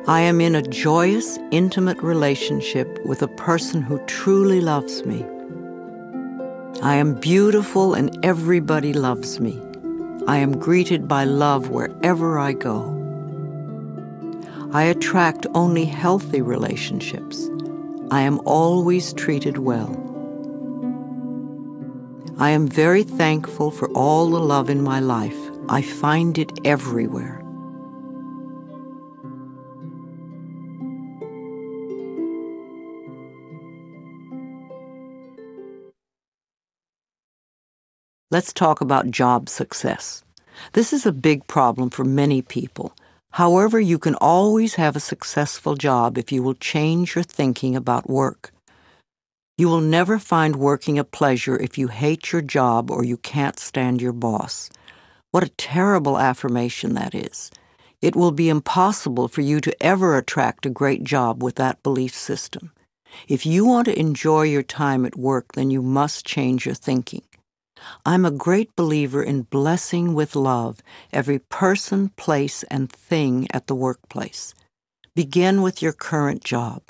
I am in a joyous, intimate relationship with a person who truly loves me. I am beautiful and everybody loves me. I am greeted by love wherever I go. I attract only healthy relationships. I am always treated well. I am very thankful for all the love in my life. I find it everywhere. Let's talk about job success. This is a big problem for many people. However, you can always have a successful job if you will change your thinking about work. You will never find working a pleasure if you hate your job or you can't stand your boss. What a terrible affirmation that is. It will be impossible for you to ever attract a great job with that belief system. If you want to enjoy your time at work, then you must change your thinking. I'm a great believer in blessing with love every person, place, and thing at the workplace. Begin with your current job.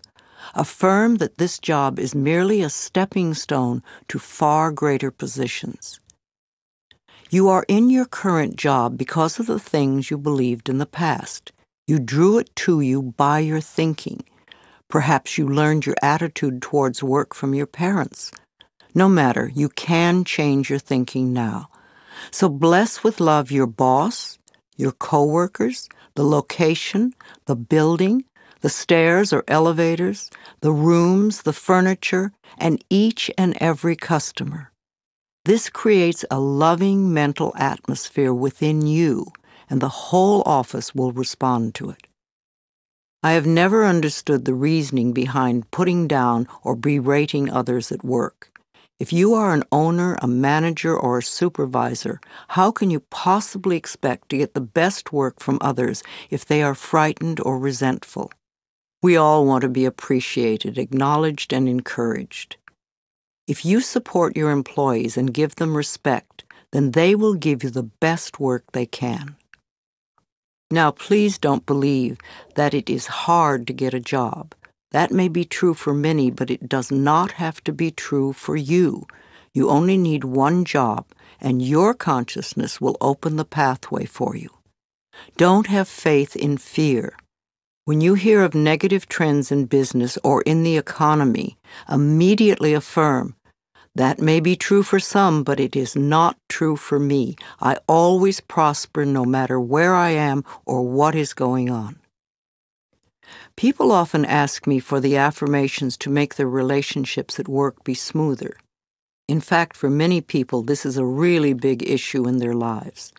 Affirm that this job is merely a stepping stone to far greater positions. You are in your current job because of the things you believed in the past. You drew it to you by your thinking. Perhaps you learned your attitude towards work from your parents. No matter, you can change your thinking now. So bless with love your boss, your coworkers, the location, the building, the stairs or elevators, the rooms, the furniture, and each and every customer. This creates a loving mental atmosphere within you, and the whole office will respond to it. I have never understood the reasoning behind putting down or berating others at work. If you are an owner, a manager, or a supervisor, how can you possibly expect to get the best work from others if they are frightened or resentful? We all want to be appreciated, acknowledged, and encouraged. If you support your employees and give them respect, then they will give you the best work they can. Now, please don't believe that it is hard to get a job. That may be true for many, but it does not have to be true for you. You only need one job, and your consciousness will open the pathway for you. Don't have faith in fear. When you hear of negative trends in business or in the economy, immediately affirm, that may be true for some, but it is not true for me. I always prosper no matter where I am or what is going on. People often ask me for the affirmations to make their relationships at work be smoother. In fact, for many people, this is a really big issue in their lives.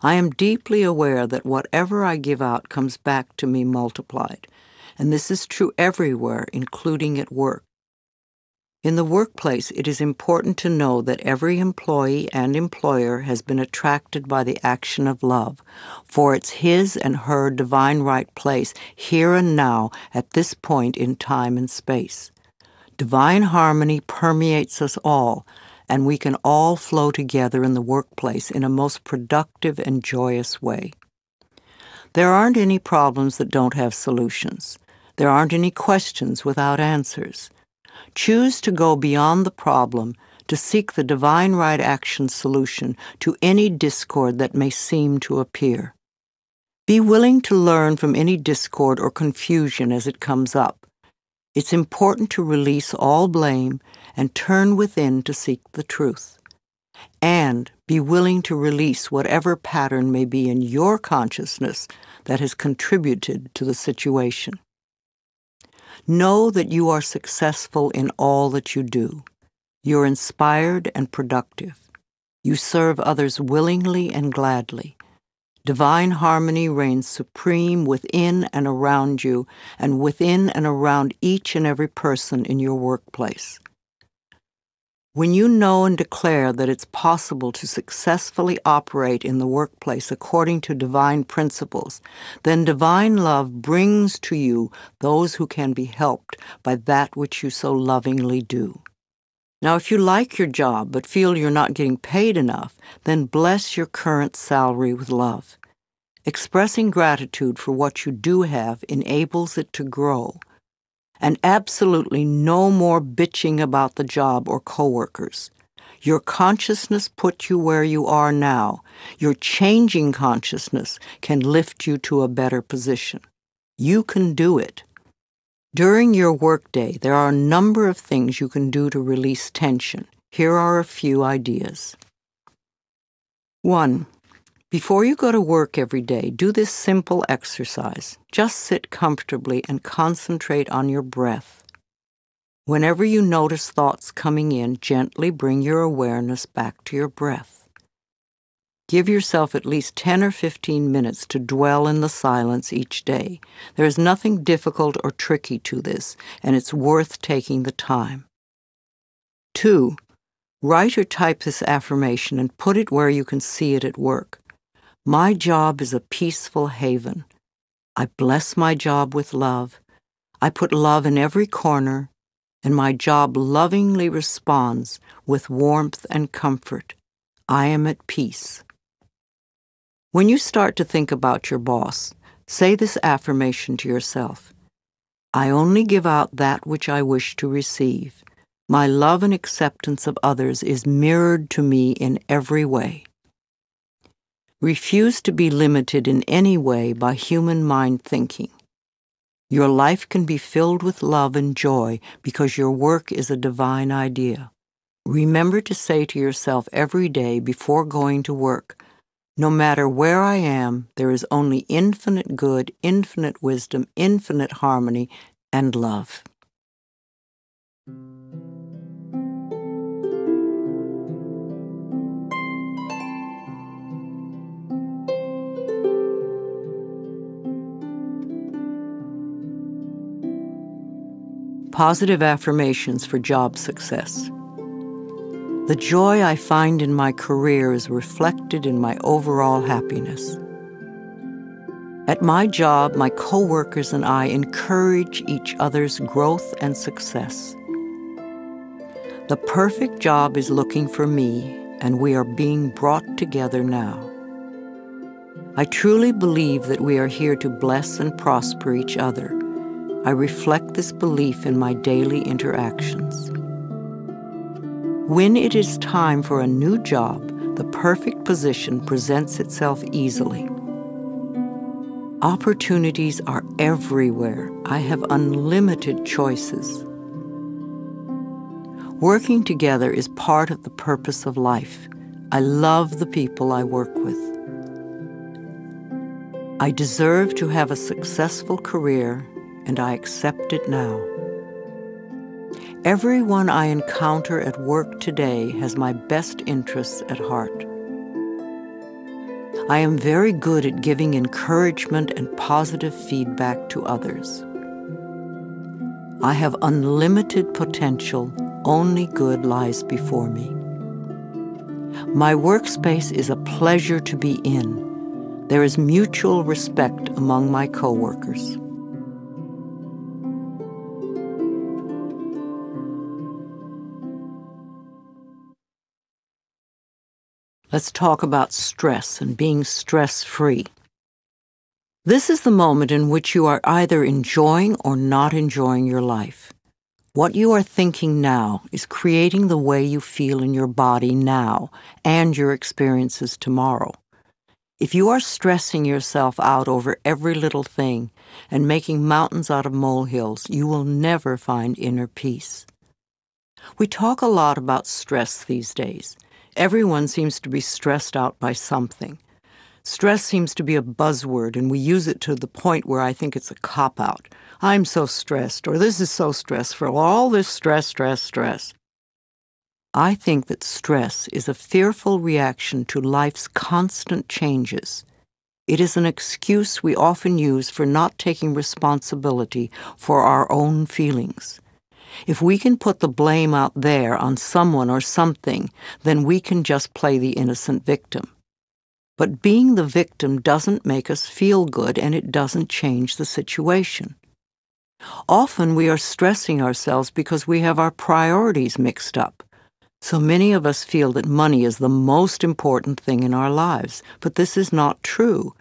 I am deeply aware that whatever I give out comes back to me multiplied, and this is true everywhere, including at work. In the workplace, it is important to know that every employee and employer has been attracted by the action of love, for it's his and her divine right place here and now at this point in time and space. Divine harmony permeates us all, and we can all flow together in the workplace in a most productive and joyous way. There aren't any problems that don't have solutions. There aren't any questions without answers. Choose to go beyond the problem, to seek the divine right action solution to any discord that may seem to appear. Be willing to learn from any discord or confusion as it comes up. It's important to release all blame and turn within to seek the truth. And be willing to release whatever pattern may be in your consciousness that has contributed to the situation. Know that you are successful in all that you do. You're inspired and productive. You serve others willingly and gladly. Divine harmony reigns supreme within and around you, and within and around each and every person in your workplace. When you know and declare that it's possible to successfully operate in the workplace according to divine principles, then divine love brings to you those who can be helped by that which you so lovingly do. Now, if you like your job but feel you're not getting paid enough, then bless your current salary with love. Expressing gratitude for what you do have enables it to grow. And absolutely no more bitching about the job or coworkers. Your consciousness put you where you are now. Your changing consciousness can lift you to a better position. You can do it. During your workday, there are a number of things you can do to release tension. Here are a few ideas. 1. Before you go to work every day, do this simple exercise. Just sit comfortably and concentrate on your breath. Whenever you notice thoughts coming in, gently bring your awareness back to your breath. Give yourself at least 10 or 15 minutes to dwell in the silence each day. There is nothing difficult or tricky to this, and it's worth taking the time. 2. Write or type this affirmation and put it where you can see it at work. My job is a peaceful haven. I bless my job with love. I put love in every corner, and my job lovingly responds with warmth and comfort. I am at peace. When you start to think about your boss, say this affirmation to yourself. I only give out that which I wish to receive. My love and acceptance of others is mirrored to me in every way. Refuse to be limited in any way by human mind thinking. Your life can be filled with love and joy because your work is a divine idea. Remember to say to yourself every day before going to work, no matter where I am, there is only infinite good, infinite wisdom, infinite harmony, and love. Positive affirmations for job success. The joy I find in my career is reflected in my overall happiness. At my job, my coworkers and I encourage each other's growth and success. The perfect job is looking for me, and we are being brought together now. I truly believe that we are here to bless and prosper each other. I reflect this belief in my daily interactions. When it is time for a new job, the perfect position presents itself easily. Opportunities are everywhere. I have unlimited choices. Working together is part of the purpose of life. I love the people I work with. I deserve to have a successful career, and I accept it now. Everyone I encounter at work today has my best interests at heart. I am very good at giving encouragement and positive feedback to others. I have unlimited potential. Only good lies before me. My workspace is a pleasure to be in. There is mutual respect among my coworkers. Let's talk about stress and being stress-free. This is the moment in which you are either enjoying or not enjoying your life. What you are thinking now is creating the way you feel in your body now and your experiences tomorrow. If you are stressing yourself out over every little thing and making mountains out of molehills, you will never find inner peace. We talk a lot about stress these days. Everyone seems to be stressed out by something. Stress seems to be a buzzword, and we use it to the point where I think it's a cop-out. I'm so stressed, or this is so stressful, all this stress. I think that stress is a fearful reaction to life's constant changes. It is an excuse we often use for not taking responsibility for our own feelings. If we can put the blame out there on someone or something, then we can just play the innocent victim. But being the victim doesn't make us feel good, and it doesn't change the situation. Often we are stressing ourselves because we have our priorities mixed up. So many of us feel that money is the most important thing in our lives, but this is not true.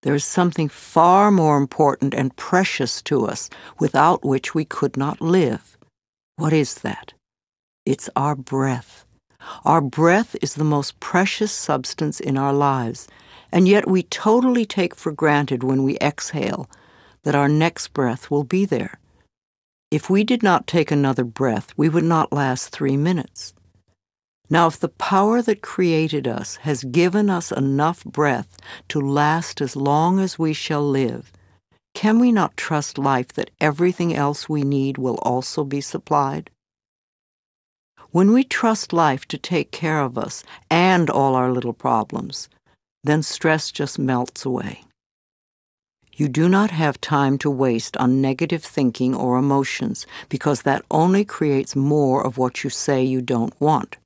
There is something far more important and precious to us without which we could not live. What is that? It's our breath. Our breath is the most precious substance in our lives, and yet we totally take for granted when we exhale that our next breath will be there. If we did not take another breath, we would not last 3 minutes. Now, if the power that created us has given us enough breath to last as long as we shall live, can we not trust life that everything else we need will also be supplied? When we trust life to take care of us and all our little problems, then stress just melts away. You do not have time to waste on negative thinking or emotions, because that only creates more of what you say you don't want.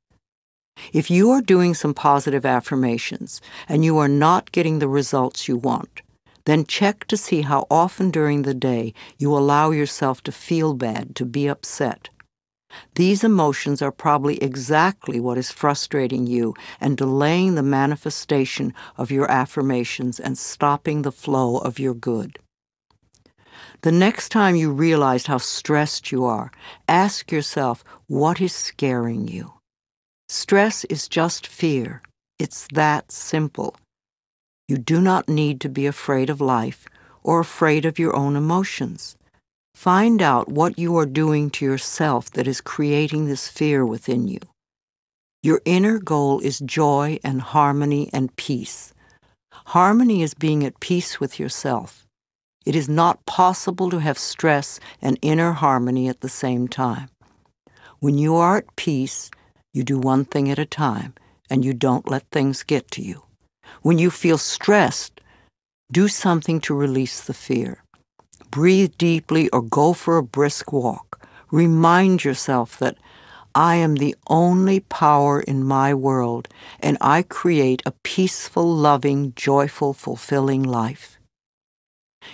If you are doing some positive affirmations and you are not getting the results you want, then check to see how often during the day you allow yourself to feel bad, to be upset. These emotions are probably exactly what is frustrating you and delaying the manifestation of your affirmations and stopping the flow of your good. The next time you realize how stressed you are, ask yourself, what is scaring you? Stress is just fear. It's that simple. You do not need to be afraid of life or afraid of your own emotions. Find out what you are doing to yourself that is creating this fear within you. Your inner goal is joy and harmony and peace. Harmony is being at peace with yourself. It is not possible to have stress and inner harmony at the same time. When you are at peace, you do one thing at a time, and you don't let things get to you. When you feel stressed, do something to release the fear. Breathe deeply or go for a brisk walk. Remind yourself that I am the only power in my world, and I create a peaceful, loving, joyful, fulfilling life.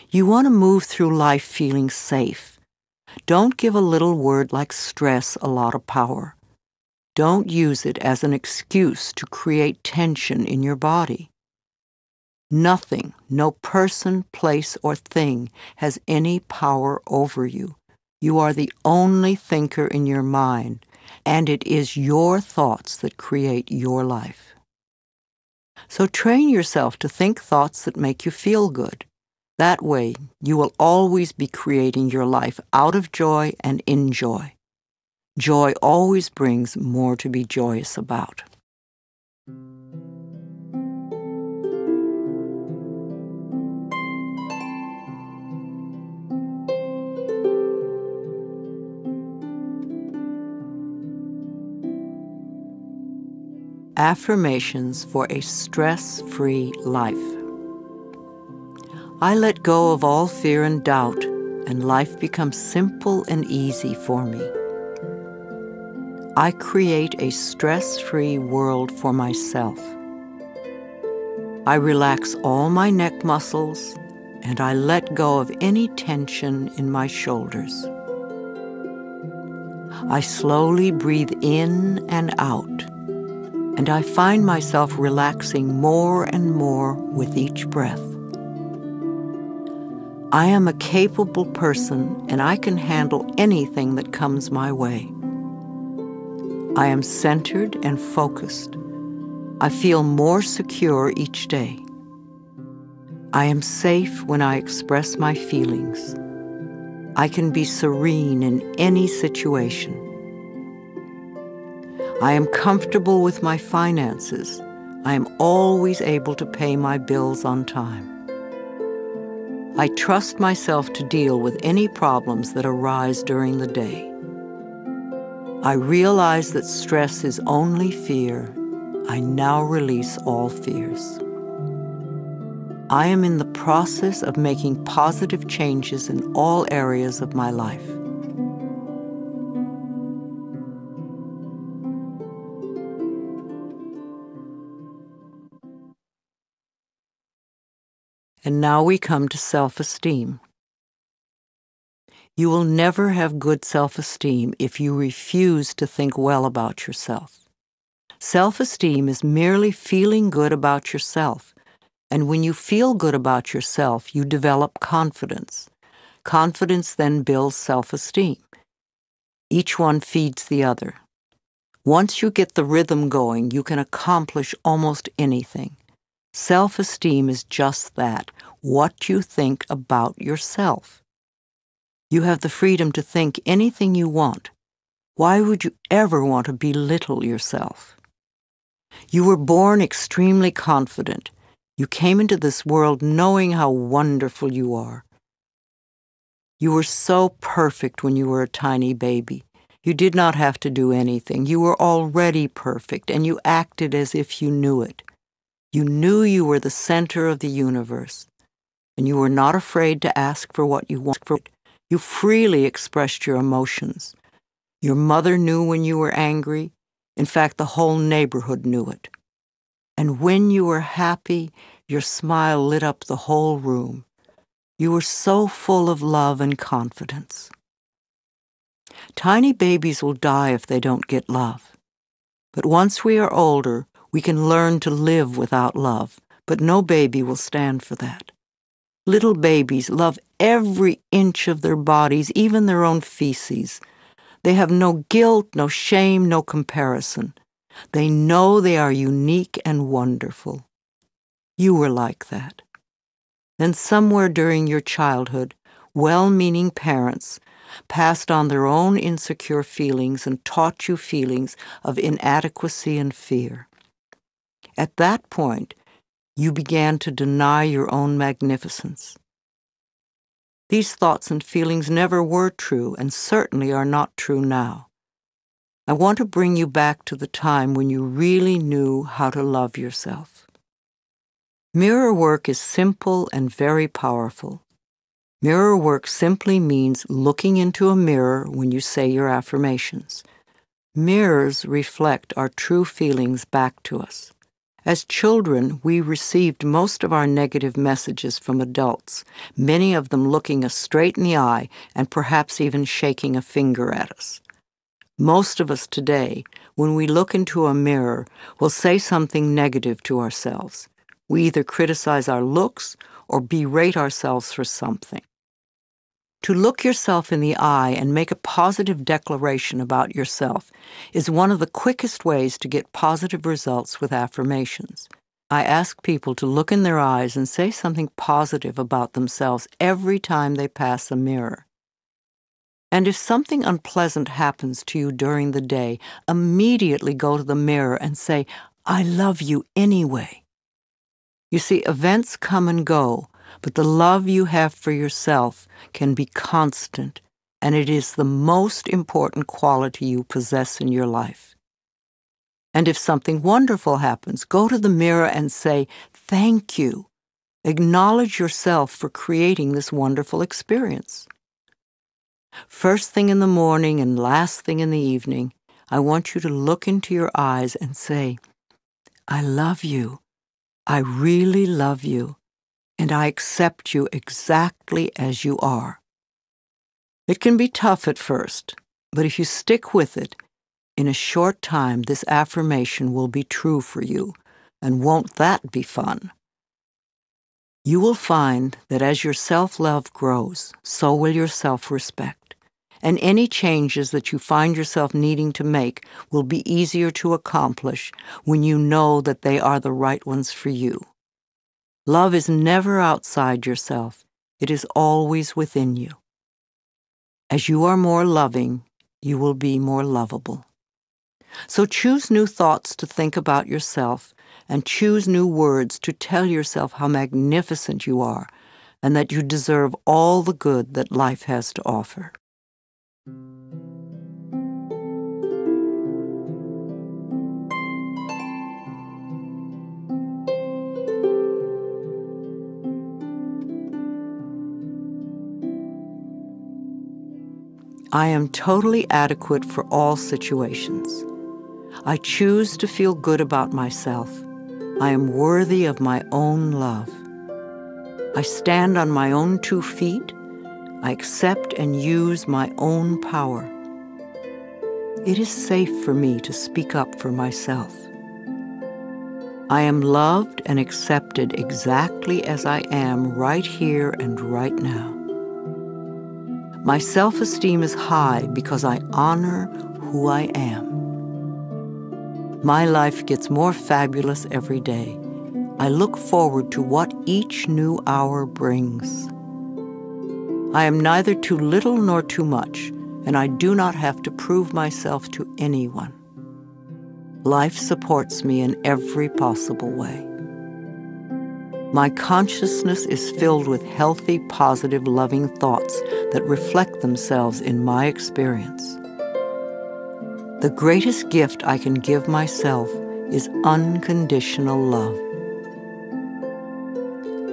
You want to move through life feeling safe. Don't give a little word like stress a lot of power. Don't use it as an excuse to create tension in your body. Nothing, no person, place, or thing has any power over you. You are the only thinker in your mind, and it is your thoughts that create your life. So train yourself to think thoughts that make you feel good. That way, you will always be creating your life out of joy and in joy. Joy always brings more to be joyous about. Affirmations for a stress-free life. I let go of all fear and doubt, and life becomes simple and easy for me. I create a stress-free world for myself. I relax all my neck muscles, and I let go of any tension in my shoulders. I slowly breathe in and out, and I find myself relaxing more and more with each breath. I am a capable person and I can handle anything that comes my way. I am centered and focused. I feel more secure each day. I am safe when I express my feelings. I can be serene in any situation. I am comfortable with my finances. I am always able to pay my bills on time. I trust myself to deal with any problems that arise during the day. I realize that stress is only fear. I now release all fears. I am in the process of making positive changes in all areas of my life. And now we come to self-esteem. You will never have good self-esteem if you refuse to think well about yourself. Self-esteem is merely feeling good about yourself. And when you feel good about yourself, you develop confidence. Confidence then builds self-esteem. Each one feeds the other. Once you get the rhythm going, you can accomplish almost anything. Self-esteem is just that, what you think about yourself. You have the freedom to think anything you want. Why would you ever want to belittle yourself? You were born extremely confident. You came into this world knowing how wonderful you are. You were so perfect when you were a tiny baby. You did not have to do anything. You were already perfect, and you acted as if you knew it. You knew you were the center of the universe, and you were not afraid to ask for what you wanted. You freely expressed your emotions. Your mother knew when you were angry. In fact, the whole neighborhood knew it. And when you were happy, your smile lit up the whole room. You were so full of love and confidence. Tiny babies will die if they don't get love. But once we are older, we can learn to live without love, but no baby will stand for that. Little babies love every inch of their bodies, even their own feces. They have no guilt, no shame, no comparison. They know they are unique and wonderful. You were like that. Then somewhere during your childhood, well-meaning parents passed on their own insecure feelings and taught you feelings of inadequacy and fear. At that point, you began to deny your own magnificence. These thoughts and feelings never were true and certainly are not true now. I want to bring you back to the time when you really knew how to love yourself. Mirror work is simple and very powerful. Mirror work simply means looking into a mirror when you say your affirmations. Mirrors reflect our true feelings back to us. As children, we received most of our negative messages from adults, many of them looking us straight in the eye and perhaps even shaking a finger at us. Most of us today, when we look into a mirror, will say something negative to ourselves. We either criticize our looks or berate ourselves for something. To look yourself in the eye and make a positive declaration about yourself is one of the quickest ways to get positive results with affirmations. I ask people to look in their eyes and say something positive about themselves every time they pass a mirror. And if something unpleasant happens to you during the day, immediately go to the mirror and say, "I love you anyway." You see, events come and go, but the love you have for yourself can be constant, and it is the most important quality you possess in your life. And if something wonderful happens, go to the mirror and say, "Thank you." Acknowledge yourself for creating this wonderful experience. First thing in the morning and last thing in the evening, I want you to look into your eyes and say, "I love you. I really love you, and I accept you exactly as you are." It can be tough at first, but if you stick with it, in a short time this affirmation will be true for you, and won't that be fun? You will find that as your self-love grows, so will your self-respect, and any changes that you find yourself needing to make will be easier to accomplish when you know that they are the right ones for you. Love is never outside yourself. It is always within you. As you are more loving, you will be more lovable. So choose new thoughts to think about yourself, and choose new words to tell yourself how magnificent you are and that you deserve all the good that life has to offer. I am totally adequate for all situations. I choose to feel good about myself. I am worthy of my own love. I stand on my own 2 feet. I accept and use my own power. It is safe for me to speak up for myself. I am loved and accepted exactly as I am right here and right now. My self-esteem is high because I honor who I am. My life gets more fabulous every day. I look forward to what each new hour brings. I am neither too little nor too much, and I do not have to prove myself to anyone. Life supports me in every possible way. My consciousness is filled with healthy, positive, loving thoughts that reflect themselves in my experience. The greatest gift I can give myself is unconditional love.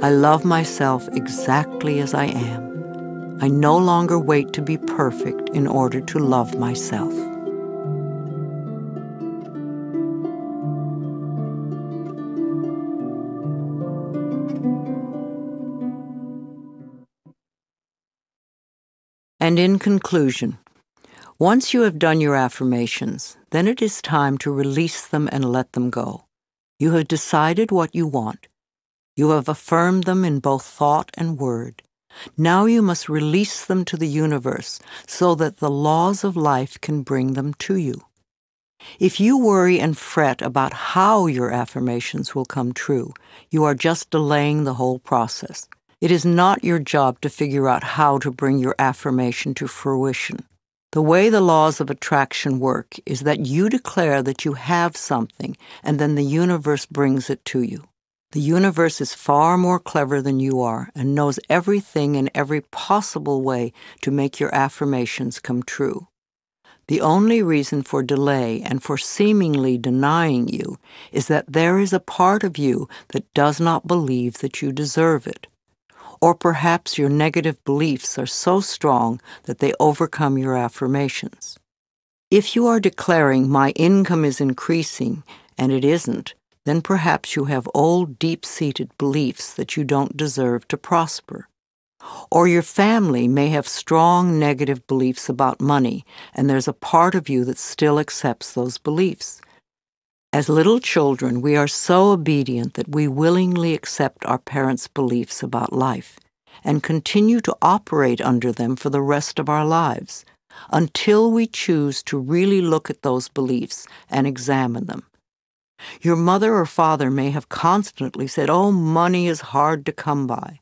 I love myself exactly as I am. I no longer wait to be perfect in order to love myself. And in conclusion, once you have done your affirmations, then it is time to release them and let them go. You have decided what you want. You have affirmed them in both thought and word. Now you must release them to the universe so that the laws of life can bring them to you. If you worry and fret about how your affirmations will come true, you are just delaying the whole process. It is not your job to figure out how to bring your affirmation to fruition. The way the laws of attraction work is that you declare that you have something, and then the universe brings it to you. The universe is far more clever than you are and knows everything in every possible way to make your affirmations come true. The only reason for delay and for seemingly denying you is that there is a part of you that does not believe that you deserve it. Or perhaps your negative beliefs are so strong that they overcome your affirmations. If you are declaring, "My income is increasing," and it isn't, then perhaps you have old, deep-seated beliefs that you don't deserve to prosper. Or your family may have strong negative beliefs about money, and there's a part of you that still accepts those beliefs. As little children, we are so obedient that we willingly accept our parents' beliefs about life and continue to operate under them for the rest of our lives, until we choose to really look at those beliefs and examine them. Your mother or father may have constantly said, "Oh, money is hard to come by."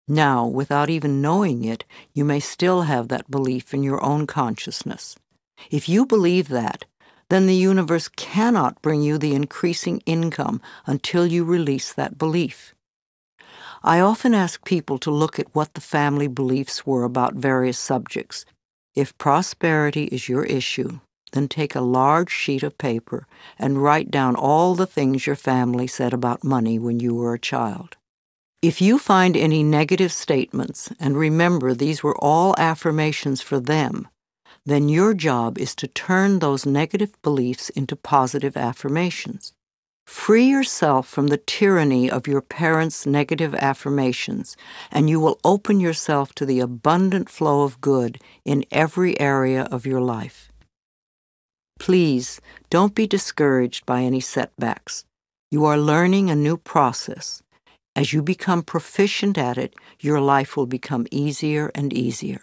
Now, without even knowing it, you may still have that belief in your own consciousness. If you believe that, then the universe cannot bring you the increasing income until you release that belief. I often ask people to look at what the family beliefs were about various subjects. If prosperity is your issue, then take a large sheet of paper and write down all the things your family said about money when you were a child. If you find any negative statements, and remember these were all affirmations for them, then your job is to turn those negative beliefs into positive affirmations. Free yourself from the tyranny of your parents' negative affirmations, and you will open yourself to the abundant flow of good in every area of your life. Please, don't be discouraged by any setbacks. You are learning a new process. As you become proficient at it, your life will become easier and easier.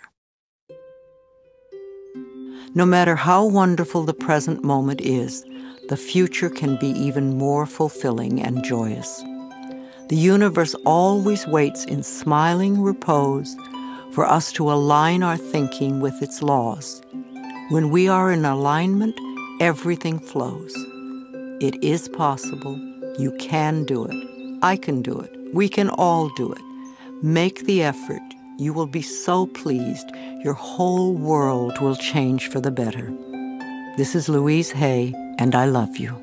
No matter how wonderful the present moment is, the future can be even more fulfilling and joyous. The universe always waits in smiling repose for us to align our thinking with its laws. When we are in alignment, everything flows. It is possible. You can do it. I can do it. We can all do it. Make the effort. You will be so pleased. Your whole world will change for the better. This is Louise Hay, and I love you.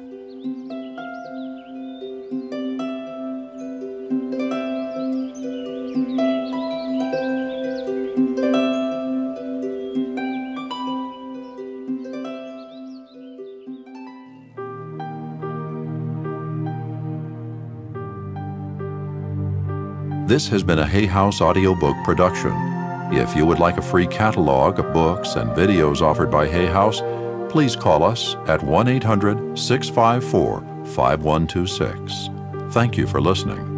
This has been a Hay House audiobook production. If you would like a free catalog of books and videos offered by Hay House, please call us at 1-800-654-5126. Thank you for listening.